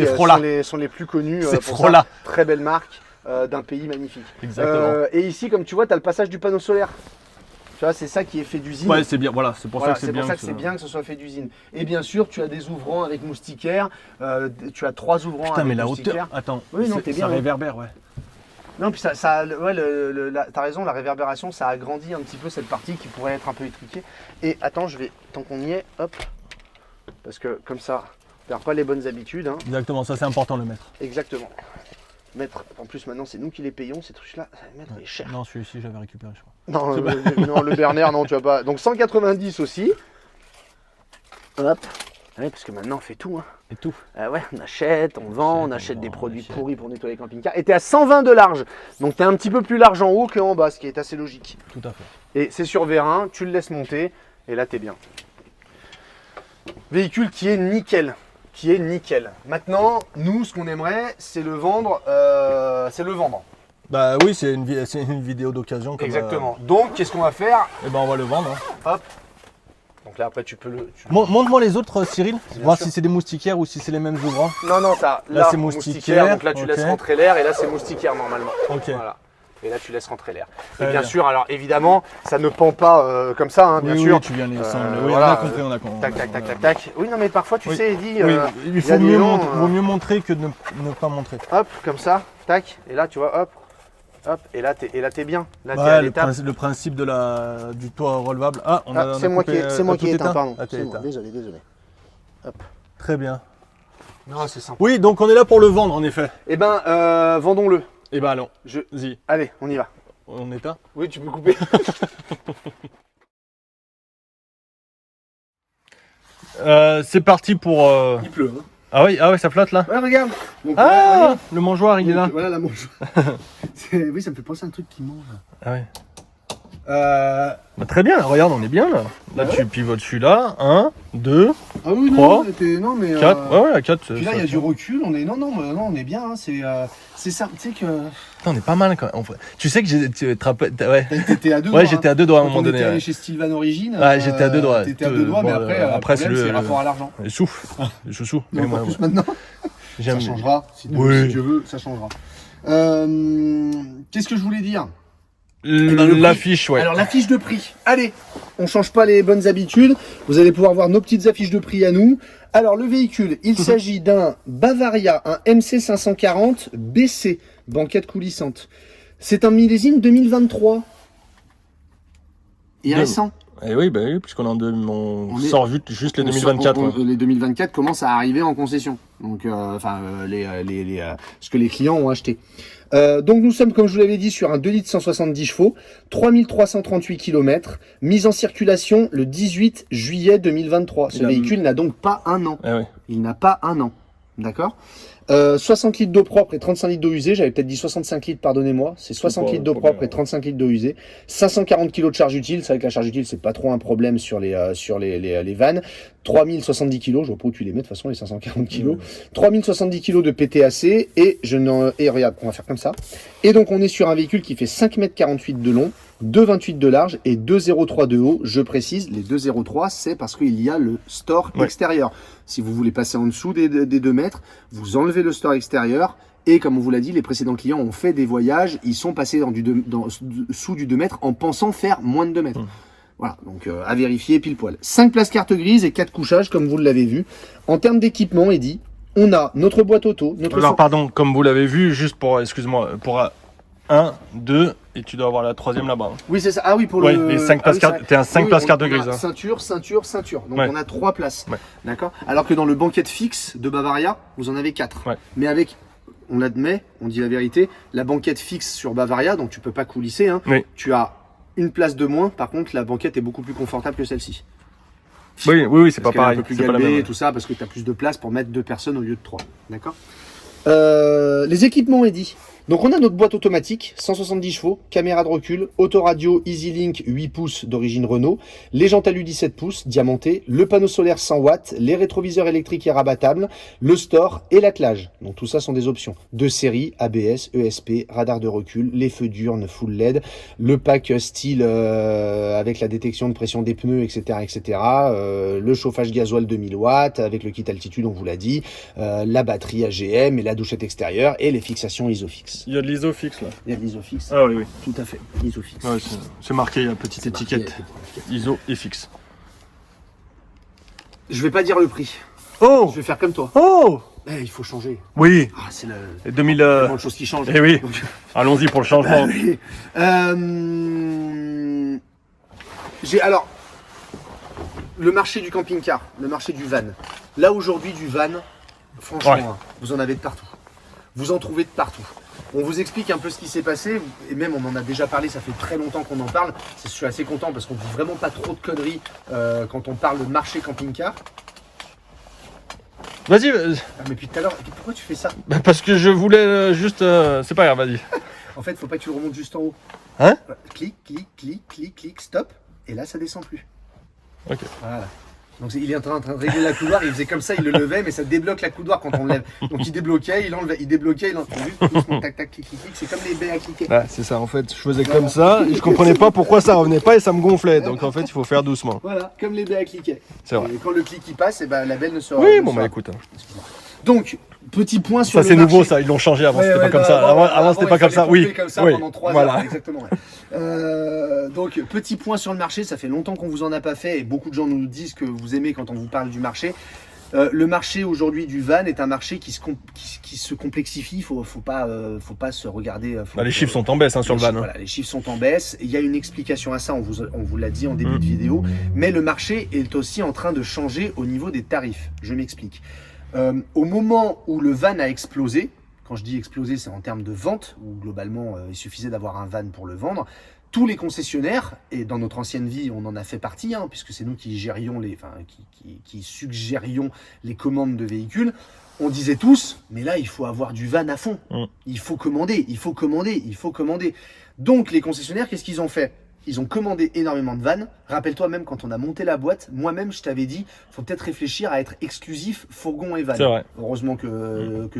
sont les plus connus. C'est pour Frola. ça. Très belle marque d'un pays magnifique. Exactement. Et ici, comme tu vois, tu as le passage du panneau solaire. Tu vois, c'est ça qui est fait d'usine. Ouais, c'est bien. Voilà, c'est pour ça que c'est bien. C'est bien que ce soit fait d'usine. Et bien sûr, tu as des ouvrants avec moustiquaire. Tu as 3 ouvrants Putain, avec mais la moustiquaire. hauteur. Attends. Oui, non, t'es bien. Ça réverbère, ouais. Non, puis t'as raison, la réverbération, ça agrandit un petit peu cette partie qui pourrait être un peu étriquée. Et attends, tant qu'on y est, hop, parce que comme ça, on perd pas les bonnes habitudes. Hein. Exactement, ça c'est important le mettre. Exactement. Mettre, en plus maintenant c'est nous qui les payons, ces trucs-là, ça va mettre les chers. Non, celui-ci j'avais récupéré, je crois. Non, non, le Berner, non, tu vas pas. Donc 190 aussi. Hop. Ouais, parce que maintenant on fait tout. Hein. Et tout. Ouais, on achète, on vend, on achète des produits pourris pour nettoyer les camping-cars. Et t'es à 120 de large. Donc t'es un petit peu plus large en haut qu'en bas, ce qui est assez logique. Tout à fait. Et c'est sur vérin, tu le laisses monter, et là t'es bien. Véhicule qui est nickel. Maintenant, nous, ce qu'on aimerait, c'est le vendre. Bah oui, c'est une vidéo d'occasion. Exactement. Donc, qu'est-ce qu'on va faire? Eh ben, on va le vendre. Hein. Hop. Donc là, après, tu peux le. Montre-moi les autres, Cyril. Voir sûr. si c'est des moustiquaires ou si c'est les mêmes ouvrants. Non, là c'est moustiquaire. Donc là, tu laisses rentrer l'air, et là, c'est moustiquaire normalement. Ok. Voilà. Et là, tu laisses rentrer l'air. Très Et bien bien. sûr, alors évidemment, ça ne pend pas comme ça, hein, bien Oui, sûr. oui, tu viens les oui, voilà, on a compris, on a compris. Tac. Oui, non, mais parfois, tu sais, Eddy, oui, il faut mieux vaut mieux montrer que de ne pas montrer. Hop, comme ça, tac. Et là, tu vois, hop. Et là, t'es bien. Là, t'es Ouais, à l'étape. le principe du toit relevable. Ah, c'est moi qui ai éteint, pardon. Ah, C'est moi, désolé. Hop. Très bien. Non, c'est sympa. Oui, donc on est là pour le vendre, en effet. Eh ben, vendons-le. Eh ben, allons. Vas-y. Allez, on y va. On éteint. Oui, tu peux couper. C'est parti pour. Il pleut. Hein. Ah oui, ça flotte là. Ouais, regarde. Donc, Ah, le mangeoire, il est là. Voilà la mangeoire. Oui, ça me fait penser à un truc qui mange. Ah ouais. Bah, très bien, regarde, on est bien là. Là, tu pivotes celui-là. 1, 2, Ah oui, 3, non, mais 4. Ouais, à 4. Puis là, il y a du recul. On est, non, on est bien. Hein. C'est ça. Tu sais que. Putain, on est pas mal quand même. Tu sais que tu te rappelles. Ouais. T'étais à 2 doigts. Ouais, j'étais à 2 doigts à un moment donné. On était allé Ouais. chez Sylvan Origine. Ouais, j'étais à 2 doigts. T'étais à 2 doigts, mais après c'est le rapport à l'argent. Souffle. Je souffle. Mais encore plus maintenant. J'aime. Ça changera. Si Dieu veut, ça changera. Qu'est-ce que je voulais dire? L'affiche, ouais. Alors l'affiche de prix. Allez, on change pas les bonnes habitudes. Vous allez pouvoir voir nos petites affiches de prix à nous. Alors le véhicule, il s'agit d'un Bavaria, un MC 540 BC, banquette coulissante. C'est un millésime 2023. Il est récent. Eh oui, puisqu'on on sort juste les 2024. Les 2024 commencent à arriver en concession. Donc, ce que les clients ont acheté. Donc nous sommes, comme je vous l'avais dit, sur un 2 litres 170 chevaux, 3338 km, mise en circulation le 18 juillet 2023. Ce véhicule n'a donc pas un an. Eh oui. Il n'a pas un an. D'accord. 60 litres d'eau propre et 35 litres d'eau usée. J'avais peut-être dit 65 litres, pardonnez-moi. C'est 60 litres d'eau propre et 35 litres d'eau usée. 540 kg de charge utile. C'est vrai que la charge utile, c'est pas trop un problème sur les vannes. 3070 kg. Je vois pas où tu les mets, de toute façon, les 540 kg. 3070 kg de PTAC. Et regarde, on va faire comme ça. Et donc, on est sur un véhicule qui fait 5,48 m de long, 2,28 de large et 2,03 de haut. Je précise, les 2,03, c'est parce qu'il y a le store extérieur. Si vous voulez passer en dessous des 2 mètres, vous enlevez le store extérieur Et comme on vous l'a dit, les précédents clients ont fait des voyages, ils sont passés sous du 2 mètres en pensant faire moins de 2 mètres. Voilà, donc à vérifier pile poil. 5 places carte grise et 4 couchages, comme vous l'avez vu. En termes d'équipement, Eddy, on a notre boîte auto, Alors pardon, comme vous l'avez vu, juste pour, excuse-moi, pour 1, 2, et tu dois avoir la 3e là-bas. Oui, c'est ça. Ah oui, pour ouais, le... les 5 places t'es un 5 places carte grise. Ceinture, ceinture, ceinture. Donc ouais. on a 3 places. Ouais. D'accord. Alors que dans le banquette fixe de Bavaria, vous en avez 4. Ouais. Mais avec, on l'admet, on dit la vérité, la banquette fixe sur Bavaria, donc tu peux pas coulisser, hein, oui. Tu as une place de moins. Par contre, la banquette est beaucoup plus confortable que celle-ci. Oui, c'est pas pareil. Un peu plus galbée galbée et tout ça, parce que tu as plus de place pour mettre 2 personnes au lieu de 3. D'accord. Les équipements, Eddy. Donc on a notre boîte automatique, 170 chevaux, caméra de recul, autoradio EasyLink 8 pouces d'origine Renault, les jantes alu 17 pouces diamantées, le panneau solaire 100 watts, les rétroviseurs électriques et rabattables, le store et l'attelage. Donc tout ça sont des options. De série, ABS, ESP, radar de recul, les feux diurnes full LED, le pack style avec la détection de pression des pneus, etc. etc. Le chauffage gasoil 2000 watts avec le kit altitude, on vous l'a dit, la batterie AGM et la douchette extérieure et les fixations ISOFIX. Il y a de l'ISOFIX là. Il y a de l'ISOFIX. Ah oui, oui. Tout à fait, l'ISOFIX. Ouais, c'est marqué, il y a une petite étiquette. ISO et fixe. Je vais pas dire le prix. Oh, je vais faire comme toi. Oh, il faut changer. Oui. Ah, c'est le 2000. Tellement de choses qui changent. Eh oui. Donc... Allons-y pour le changement. Oui. Alors le marché du camping-car, le marché du van. Là aujourd'hui du van, franchement, vous en avez de partout. Vous en trouvez de partout. On vous explique un peu ce qui s'est passé, et même on en a déjà parlé, ça fait très longtemps qu'on en parle. Je suis assez content parce qu'on ne dit vraiment pas trop de conneries quand on parle de marché camping-car. Vas-y. Mais puis tout à l'heure, pourquoi tu fais ça? Parce que je voulais juste... C'est pas grave, vas-y. En fait, faut pas que tu le remontes juste en haut. Hein? Clic, clic, clic, clic, clic, stop. Et là, ça descend plus. Ok. Voilà. Donc il est en train de régler la coudoir, il faisait comme ça, il le levait, mais ça débloque la coudoir quand on le lève. Donc il débloquait, il enlevait, il débloquait, il enlevait. Juste doucement, tac, tac, clic, clic, clic. C'est comme les baies à cliquer. Ouais, c'est ça, en fait, je faisais comme ça, et je comprenais pas pourquoi ça revenait pas et ça me gonflait. Donc en fait, il faut faire doucement. Voilà, comme les baies à cliquer. C'est vrai. Et quand le clic il passe, et ben, la belle ne sera Oui, bon bah écoute. Donc, petit point sur ça, le c'est marché. nouveau, ça, ils l'ont changé avant, c'était pas comme ça. Avant c'était pas comme ça, oui. Comme ça oui. pendant 3 voilà. heures, exactement. Donc, petit point sur le marché, ça fait longtemps qu'on vous en a pas fait et beaucoup de gens nous disent que vous aimez quand on vous parle du marché. Le marché aujourd'hui du van est un marché qui se complexifie. Faut pas se regarder. Les chiffres sont en baisse sur le van. Voilà, les chiffres sont en baisse. Il y a une explication à ça. On vous l'a dit en début de vidéo. Mais le marché est aussi en train de changer au niveau des tarifs. Je m'explique. Au moment où le van a explosé, quand je dis explosé, c'est en termes de vente, où globalement il suffisait d'avoir un van pour le vendre. Tous les concessionnaires, et dans notre ancienne vie, on en a fait partie, puisque c'est nous qui gérions qui suggérions les commandes de véhicules, on disait tous, mais là, il faut avoir du van à fond. Il faut commander, il faut commander, il faut commander. Donc, les concessionnaires, qu'est-ce qu'ils ont fait? Ils ont commandé énormément de vannes. Rappelle-toi même quand on a monté la boîte, moi-même je t'avais dit, faut peut-être réfléchir à être exclusif fourgon et van. C'est vrai. Heureusement que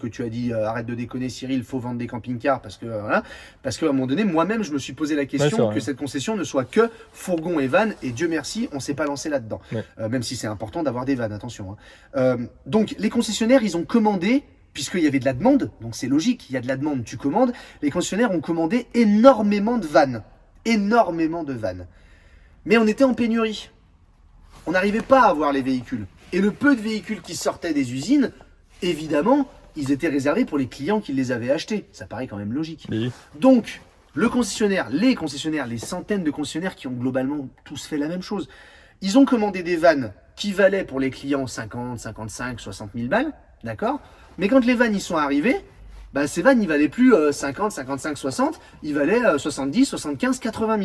tu as dit arrête de déconner Cyril, faut vendre des camping-cars parce que voilà. Parce qu'à un moment donné, moi-même je me suis posé la question que cette concession ne soit que fourgon et van et Dieu merci, on s'est pas lancé là-dedans. Même si c'est important d'avoir des vannes, attention. Donc les concessionnaires, ils ont commandé. Puisqu'il y avait de la demande, donc c'est logique, il y a de la demande, tu commandes. Les concessionnaires ont commandé énormément de vannes. Énormément de vannes. Mais on était en pénurie. On n'arrivait pas à avoir les véhicules. Et le peu de véhicules qui sortaient des usines, évidemment, ils étaient réservés pour les clients qui les avaient achetés. Ça paraît quand même logique. Oui. Donc, les concessionnaires, les centaines de concessionnaires qui ont globalement tous fait la même chose, ils ont commandé des vannes qui valaient pour les clients 50, 55, 60 000 balles, d'accord? Mais quand les vannes y sont arrivées, ces vannes, ils valaient plus 50, 55, 60, ils valaient 70, 75, 80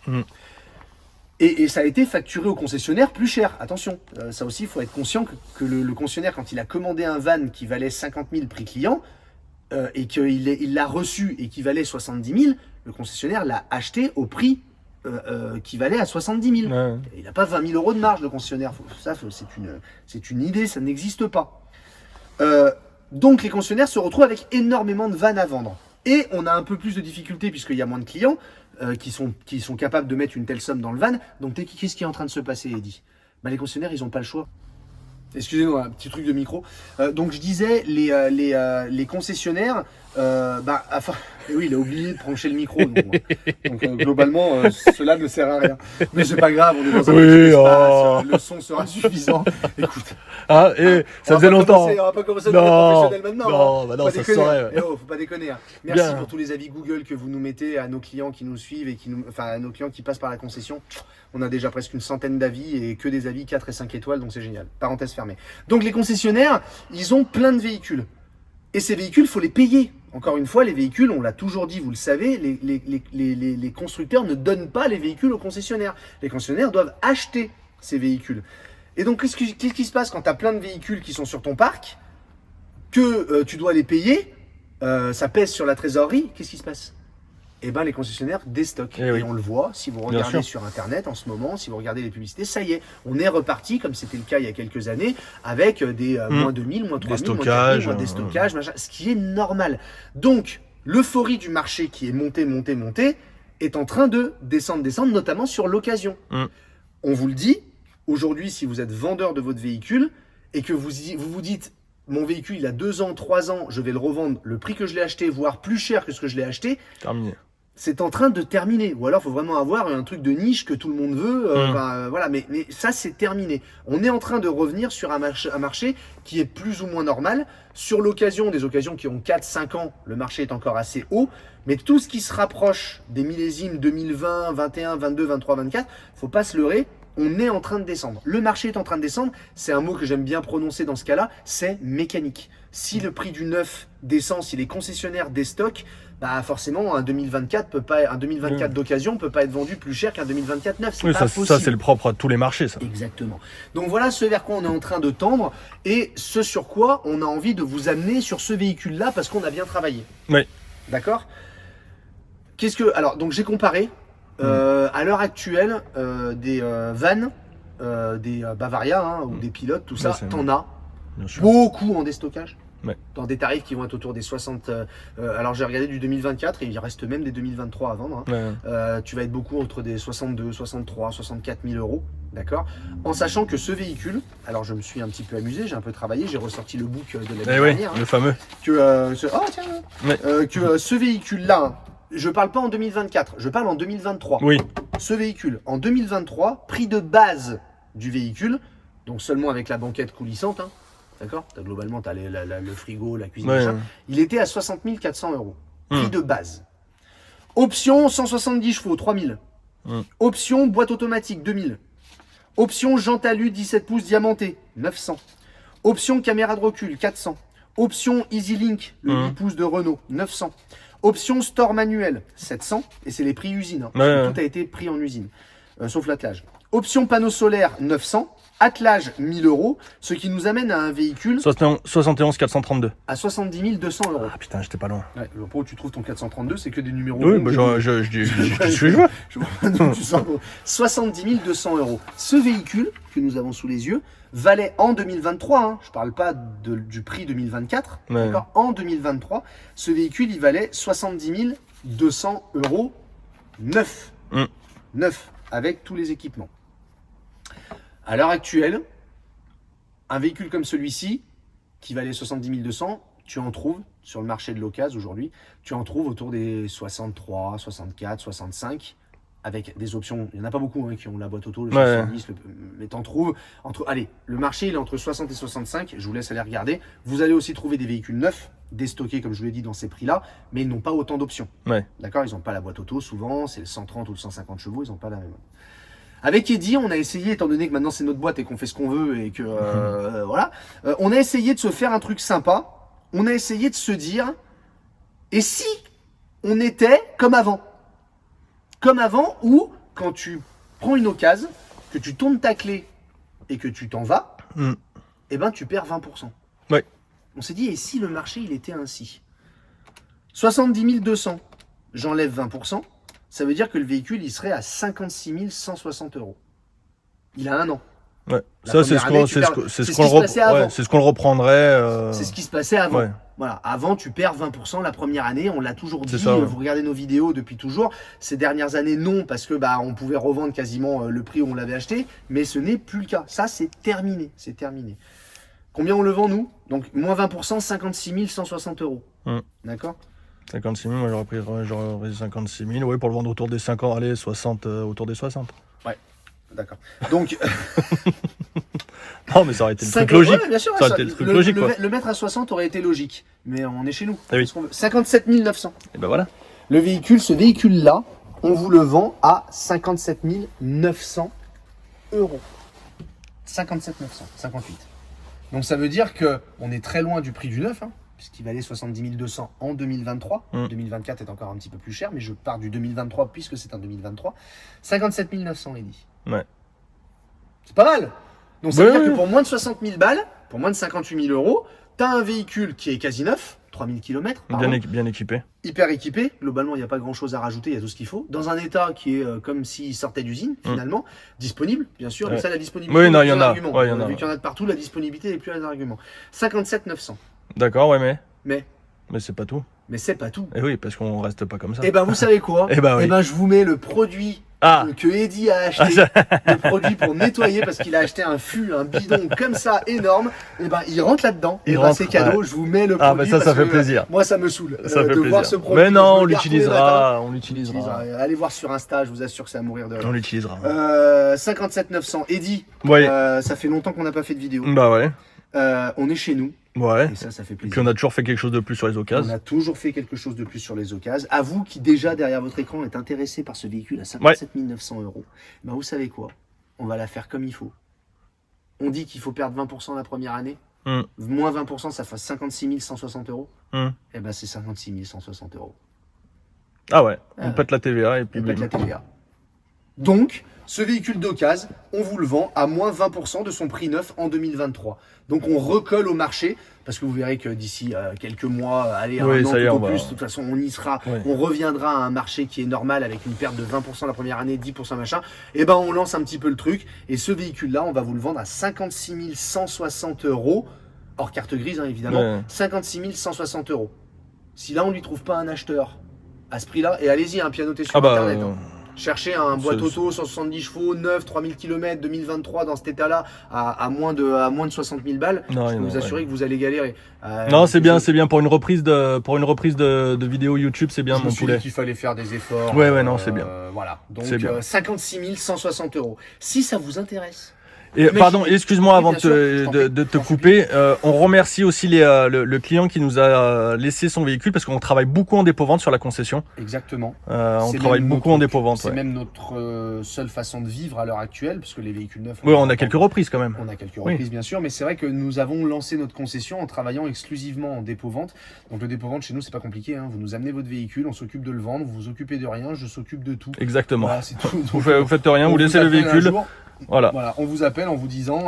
000. Et ça a été facturé au concessionnaire plus cher. Attention, ça aussi, il faut être conscient que le concessionnaire, quand il a commandé un van qui valait 50 000 prix client, et qu'il l'a reçu et qui valait 70 000, le concessionnaire l'a acheté au prix qui valait à 70 000. Ouais. Il n'a pas 20 000 euros de marge, le concessionnaire. Ça, c'est une idée, ça n'existe pas. Donc les concessionnaires se retrouvent avec énormément de vannes à vendre. Et on a un peu plus de difficultés puisqu'il y a moins de clients qui sont capables de mettre une telle somme dans le van. Donc qu'est-ce qui est en train de se passer, Eddy? Les concessionnaires, ils n'ont pas le choix. Excusez-moi, un petit truc de micro. Donc je disais, les concessionnaires, enfin, et oui, il a oublié de brancher le micro. Donc, globalement, cela ne sert à rien. Mais c'est pas grave, on est dans un petit espace, le son sera suffisant. Écoute. Ah, et ça faisait longtemps. On va pas commencer à devenir professionnel maintenant. Non, bah non, ça se saurait. Faut pas déconner. Hein. Merci pour tous les avis Google que vous nous mettez à nos clients qui nous suivent et à nos clients qui passent par la concession. On a déjà presque une centaine d'avis et que des avis 4 et 5 étoiles, donc c'est génial. Parenthèse fermée. Donc les concessionnaires, ils ont plein de véhicules. Et ces véhicules, il faut les payer. Encore une fois, les véhicules, on l'a toujours dit, vous le savez, les constructeurs ne donnent pas les véhicules aux concessionnaires. Les concessionnaires doivent acheter ces véhicules. Et donc, qu'est-ce qui se passe quand tu as plein de véhicules qui sont sur ton parc, que tu dois les payer, ça pèse sur la trésorerie, qu'est-ce qui se passe? Eh bien, les concessionnaires déstockent. Et on le voit, si vous regardez sur Internet en ce moment, si vous regardez les publicités, ça y est, on est reparti, comme c'était le cas il y a quelques années, avec des moins 2000, moins 3000, moins 4000, moins déstockage, machin, ce qui est normal. Donc, l'euphorie du marché qui est montée, est en train de descendre, notamment sur l'occasion. On vous le dit, aujourd'hui, si vous êtes vendeur de votre véhicule et que vous vous dites, mon véhicule, il a 2 ans, 3 ans, je vais le revendre le prix que je l'ai acheté, voire plus cher que ce que je l'ai acheté. Terminé. C'est en train de terminer. Ou alors, il faut vraiment avoir un truc de niche que tout le monde veut. Voilà, mais ça, c'est terminé. On est en train de revenir sur un marché qui est plus ou moins normal. Sur l'occasion, des occasions qui ont 4-5 ans, le marché est encore assez haut. Mais tout ce qui se rapproche des millésimes 2020, 21, 22, 23, 24, faut pas se leurrer. On est en train de descendre. Le marché est en train de descendre. C'est un mot que j'aime bien prononcer dans ce cas-là. C'est mécanique. Si le prix du neuf descend, si les concessionnaires déstockent, bah forcément un 2024 d'occasion peut pas être vendu plus cher qu'un 2024 neuf. C'est pas possible. Ça c'est le propre à tous les marchés, ça. Exactement. Donc voilà ce vers quoi on est en train de tendre et ce sur quoi on a envie de vous amener sur ce véhicule-là parce qu'on a bien travaillé. Oui. D'accord. Alors donc j'ai comparé. À l'heure actuelle, des vannes, des Bavaria ou des pilotes, tout ça, t'en as beaucoup en déstockage. Ouais. Dans des tarifs qui vont être autour des 60. Alors j'ai regardé du 2024 et il reste même des 2023 à vendre. Tu vas être beaucoup entre des 62, 63, 64 000 euros. D'accord. En sachant que ce véhicule, alors je me suis un petit peu amusé, j'ai un peu travaillé, j'ai ressorti le book de l'année dernière. Le fameux. Que ce véhicule-là. Je parle pas en 2024, je parle en 2023. Oui. Ce véhicule, en 2023, prix de base du véhicule, donc seulement avec la banquette coulissante, hein, d'accord. Globalement, tu as le frigo, la cuisine, machin. Il était à 60 400 euros. Prix de base. Option 170 chevaux, 3000. Option boîte automatique, 2000. Option jante alu 17 pouces diamanté, 900. Option caméra de recul, 400. Option EasyLink, le 10 pouces de Renault, 900. Option store manuel, 700. Et c'est les prix usine. Tout a été pris en usine, sauf l'attelage. Option panneau solaire, 900. Attelage, 1000 euros. Ce qui nous amène à un véhicule... 71 432. À 70 200 euros. Ah putain, j'étais pas loin. Ouais, pourquoi tu trouves ton 432, c'est que des numéros... Oui, bah je suis joué. Je vois pas d'où tu sors. 70 200 euros. Ce véhicule que nous avons sous les yeux valait en 2023, je ne parle pas du prix 2024, d'accord, en 2023, ce véhicule, il valait 70 200 euros neuf. Neuf, avec tous les équipements. À l'heure actuelle, un véhicule comme celui-ci, qui valait 70 200, tu en trouves sur le marché de l'occasion aujourd'hui, tu en trouves autour des 63, 64, 65, avec des options, il n'y en a pas beaucoup qui ont la boîte auto, le 70, mais t'en trouves entre, allez, le marché il est entre 60 et 65, je vous laisse aller regarder. Vous allez aussi trouver des véhicules neufs, déstockés comme je vous l'ai dit dans ces prix-là, mais ils n'ont pas autant d'options. D'accord, ils n'ont pas la boîte auto souvent, c'est le 130 ou le 150 chevaux, ils n'ont pas la même. Avec Eddy, on a essayé, étant donné que maintenant c'est notre boîte et qu'on fait ce qu'on veut et que voilà, on a essayé de se faire un truc sympa. On a essayé de se dire, et si on était comme avant? Comme avant, où quand tu prends une occasion, que tu tournes ta clé et que tu t'en vas, eh ben tu perds 20%. Ouais. On s'est dit, et si le marché il était ainsi? 70 200, j'enlève 20%. Ça veut dire que le véhicule, il serait à 56 160 euros. Il a 1 an. Ouais. Ça, c'est ce qu'on le reprendrait. C'est ce qui se passait avant. Voilà, avant tu perds 20% la première année, on l'a toujours dit, ça, ouais. vous regardez nos vidéos depuis toujours. Ces dernières années non, parce que on pouvait revendre quasiment le prix où on l'avait acheté, mais ce n'est plus le cas. Ça c'est terminé, c'est terminé. Combien on le vend nous? Donc moins 20%, 56 160 €. D'accord? 56 000, moi j'aurais pris 56 000, ouais, pour le vendre autour des 50, allez, 60, autour des 60. Ouais, d'accord. Donc, Non, mais ça aurait été le truc 50 logique. ouais, bien sûr, Ça aurait été le truc logique, quoi. le mettre à 60 aurait été logique, mais on est chez nous. Ah oui. Qu'est-ce qu'on veut 57 900. Et ben voilà. Le véhicule, ce véhicule-là, on vous le vend à 57 900 €. 57 900, 58. Donc ça veut dire qu'on est très loin du prix du neuf, hein, puisqu'il valait 70 200 en 2023. 2024 est encore un petit peu plus cher, mais je pars du 2023 puisque c'est un 2023. 57 900, Eddy. Ouais. C'est pas mal. Donc ça veut dire Ouais. que pour moins de 60 000 balles, pour moins de 58 000 €, tu as un véhicule qui est quasi neuf, 3000 km, Bien équipé. hyper équipé. Globalement, il n'y a pas grand chose à rajouter, il y a tout ce qu'il faut. Dans un état qui est comme s'il sortait d'usine, finalement. Disponible, bien sûr. Ouais. Mais ça, la disponibilité. Oui, non, n'est il y plus en un a. argument. Ouais, il y en a. Vu qu'il y en a de partout, la disponibilité n'est plus un argument. 57 900. D'accord, ouais, mais Mais c'est pas tout. c'est pas tout. Et oui, parce qu'on reste pas comme ça. Et ben, vous savez quoi? Eh ben oui. Je vous mets le produit que Eddy a acheté. Le produit pour nettoyer parce qu'il a acheté un fût, un bidon comme ça, énorme. Et ben, il rentre là-dedans. Il Et rentre, c'est cadeau. ouais. Je vous mets le Ah, produit. bah ça parce fait que, plaisir. Moi, ça me saoule Ça fait de plaisir. voir ce produit. Mais non, Je on le garde tous les matins. l'utilisera. On l'utilisera. Allez voir sur Insta, je vous assure que ça va mourir de rire. On l'utilisera. 57 900. Eddy, Ouais. ça fait longtemps qu'on n'a pas fait de vidéo. Bah ouais. On est chez nous. Ouais. Et ça fait Et plaisir. puis on a toujours fait quelque chose de plus sur les On occasions. a toujours fait quelque chose de plus sur les occasions. À vous qui déjà derrière votre écran êtes intéressé par ce véhicule à 57 900 €, ben vous savez quoi? On va la faire comme il faut. On dit qu'il faut perdre 20% la première année. Moins 20%, ça fait 56 160 €. Et ben c'est 56 160 €. Ah ouais. Ah On pète la TVA et puis Et pas de bim. la TVA. Donc, ce véhicule d'occasion, on vous le vend à moins 20% de son prix neuf en 2023. Donc on recolle au marché, parce que vous verrez que d'ici quelques mois, allez, Oui, un an ça y est, tout au on va- plus, de toute façon on y sera, Ouais. on reviendra à un marché qui est normal avec une perte de 20% la première année, 10% machin, et ben on lance un petit peu le truc, et ce véhicule-là, on va vous le vendre à 56 160 €, hors carte grise hein, évidemment, Ouais. 56 160 €. Si là on lui trouve pas un acheteur à ce prix-là, et allez-y, pianoté sur Ah bah. internet. Cherchez un boîte C'est- auto 170 chevaux, 9, 3000 km, 2023 dans cet état-là à moins de 60 000 balles. Non, Je peux non, vous assurer ouais. que vous allez galérer. Non, c'est bien pour une reprise de vidéo YouTube, c'est bien Je me mon suis poulet. dit qu'il fallait faire des efforts. Ouais, non, c'est bien. Voilà. Donc C'est bien. 56 160 €. Si ça vous intéresse. Et Imaginez- pardon, excuse-moi Oui, avant bien sûr, je t'en prie, de je te t'en couper. On remercie aussi le client qui nous a laissé son véhicule parce qu'on travaille beaucoup en dépôt-vente sur la concession. Exactement. On C'est travaille même beaucoup notre- en dépôt-vente. C'est Ouais. même notre seule façon de vivre à l'heure actuelle, parce que les véhicules neufs. Ouais, on a quelques reprises quand même. On a quelques Oui. reprises bien sûr, mais c'est vrai que nous avons lancé notre concession en travaillant exclusivement en dépôt-vente. Donc le dépôt-vente chez nous c'est pas compliqué, hein. Vous nous amenez votre véhicule, on s'occupe de le vendre, vous vous occupez de rien, je s'occupe de tout. Exactement. Voilà, c'est tout. Vous Donc, faites rien, on vous laissez le appelle un véhicule. jour, Voilà. Voilà, on vous appelle en vous disant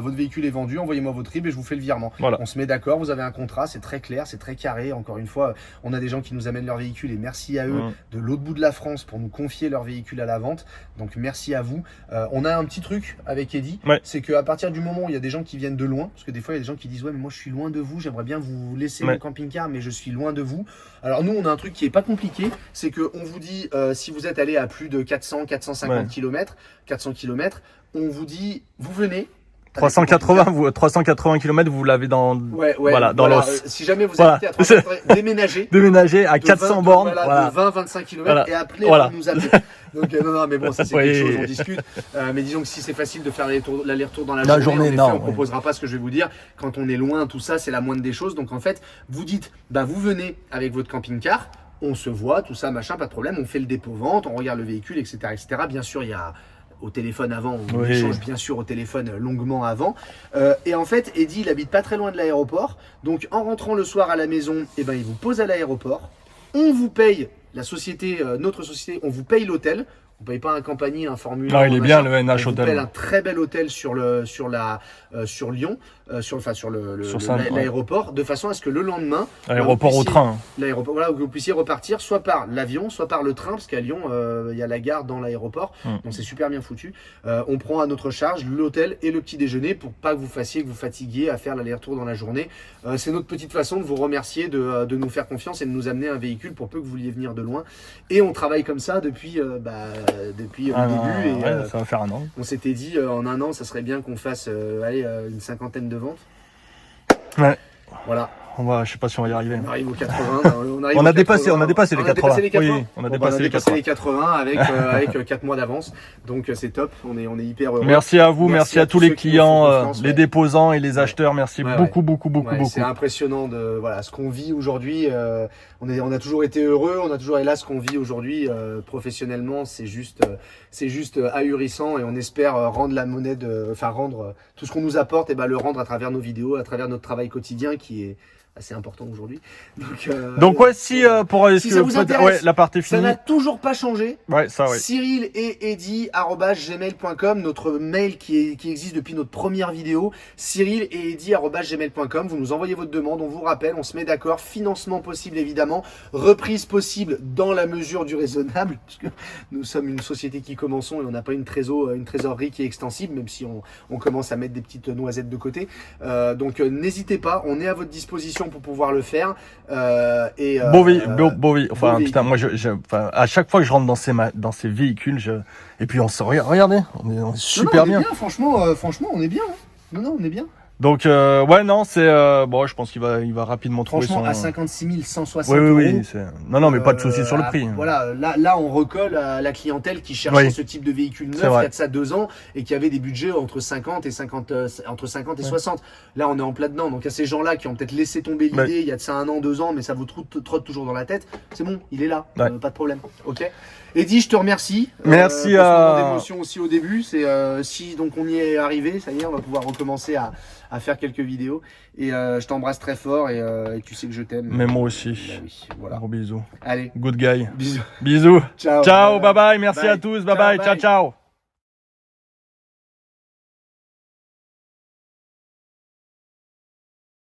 votre véhicule est vendu, envoyez-moi votre RIB et je vous fais le virement. Voilà. On se met d'accord, vous avez un contrat, c'est très clair, c'est très carré. Encore une fois, on a des gens qui nous amènent leur véhicule et merci à eux de l'autre bout de la France pour nous confier leur véhicule à la vente. Donc merci à vous. On a un petit truc avec Eddy, Ouais. c'est qu'à partir du moment où il y a des gens qui viennent de loin, parce que des fois il y a des gens qui disent ouais mais moi je suis loin de vous, j'aimerais bien vous laisser Ouais. mon camping-car mais je suis loin de vous. Alors nous on a un truc qui est pas compliqué, c'est que on vous dit si vous êtes allé à plus de 400-450 Ouais. km, 400 km, on vous dit, vous venez. 380 km, vous l'avez dans Ouais, voilà, dans l'os. si jamais vous Voilà. habitez à 380, déménagez. déménager à de 400 20, bornes. voilà, Voilà. de 20-25 km Voilà. et après Voilà. vous nous appelez. Donc non, mais bon, ça c'est Oui. quelque chose, on discute. Mais disons que si c'est facile de faire l'aller-retour dans la La journée, journée, en effet, non, on ouais. proposera pas ce que je vais vous dire. Quand on est loin, tout ça, c'est la moindre des choses. Donc en fait, vous dites, bah vous venez avec votre camping-car, on se voit, tout ça, machin, pas de problème, on fait le dépôt-vente, on regarde le véhicule, etc., etc. Bien sûr, il y a au téléphone avant, on Oui. échange bien sûr au téléphone longuement avant. Et en fait, Eddy, il habite pas très loin de l'aéroport. Donc en rentrant le soir à la maison, eh ben, il vous pose à l'aéroport. On vous paye, la société, notre société, on vous paye l'hôtel. On paye pas un Campani, un Formule 1. Non, il est bien le NH On Hotel. paye un très bel hôtel sur Lyon, sur l'aéroport, de façon à ce que le lendemain, Aéroport au train. L'aéroport, voilà, que vous puissiez repartir soit par l'avion, soit par le train, parce qu'à Lyon, il y a la gare dans l'aéroport, donc c'est super bien foutu. On prend à notre charge l'hôtel et le petit déjeuner pour pas que vous fatiguiez à faire l'aller-retour dans la journée. C'est notre petite façon de vous remercier de nous faire confiance et de nous amener un véhicule pour peu que vous vouliez venir de loin. Et on travaille comme ça depuis le début. Et, ça va faire un an. on s'était dit en un an, ça serait bien qu'on fasse une 50aine de ventes. Ouais. Voilà. Je sais pas si on va y arriver. On arrive aux 80. On a dépassé les 80. Oui, on a dépassé les 80 avec 4 mois d'avance. Donc c'est top. On est hyper heureux. Merci à vous, merci à tous les clients, les ouais. déposants et les acheteurs. Merci beaucoup. C'est impressionnant de ce qu'on vit aujourd'hui. On a toujours été heureux, on a toujours et là ce qu'on vit aujourd'hui professionnellement, c'est juste ahurissant et on espère rendre la monnaie rendre tout ce qu'on nous apporte et le rendre à travers nos vidéos, à travers notre travail quotidien qui est assez important aujourd'hui. Donc si ça vous intéresse, la partie ça finie. n'a toujours pas changé. Ouais. Cyril et Eddy@gmail.com, notre mail qui existe depuis notre première vidéo. Cyril et Eddy@gmail.com. Vous nous envoyez votre demande, on vous rappelle, on se met d'accord. Financement possible évidemment, reprise possible dans la mesure du raisonnable, puisque nous sommes une société qui commençons et on n'a pas une trésorerie qui est extensible, même si on commence à mettre des petites noisettes de côté. Donc n'hésitez pas, on est à votre disposition pour pouvoir le faire. Bovi. Enfin, putain, moi, à chaque fois que je rentre dans ces véhicules, et puis regardez, on est super bien. Franchement, on est bien. Non, on est bien. Donc, je pense qu'il va rapidement trouver franchement, son... à 56 160 oui, euros. Non, mais pas de souci sur le prix. Voilà, là, on recolle à la clientèle qui cherchait ce type de véhicule neuf il y a de ça 2 ans et qui avait des budgets entre 50 et 60. Là, on est en plein dedans. Donc, à ces gens-là qui ont peut-être laissé tomber l'idée il y a de ça 1 an, 2 ans, mais ça vous trotte toujours dans la tête. C'est bon, il est là. Pas de problème. Ok. Eddy, je te remercie. Merci à d'émotion aussi au début. C'est si donc on y est arrivé, ça y est, on va pouvoir recommencer à faire quelques vidéos. Et je t'embrasse très fort et tu sais que je t'aime. Mais moi aussi. Oui, voilà. Gros bisous. Allez. Good guy. Bisous. Ciao, bye bye. Merci à tous. Bye bye. Ciao.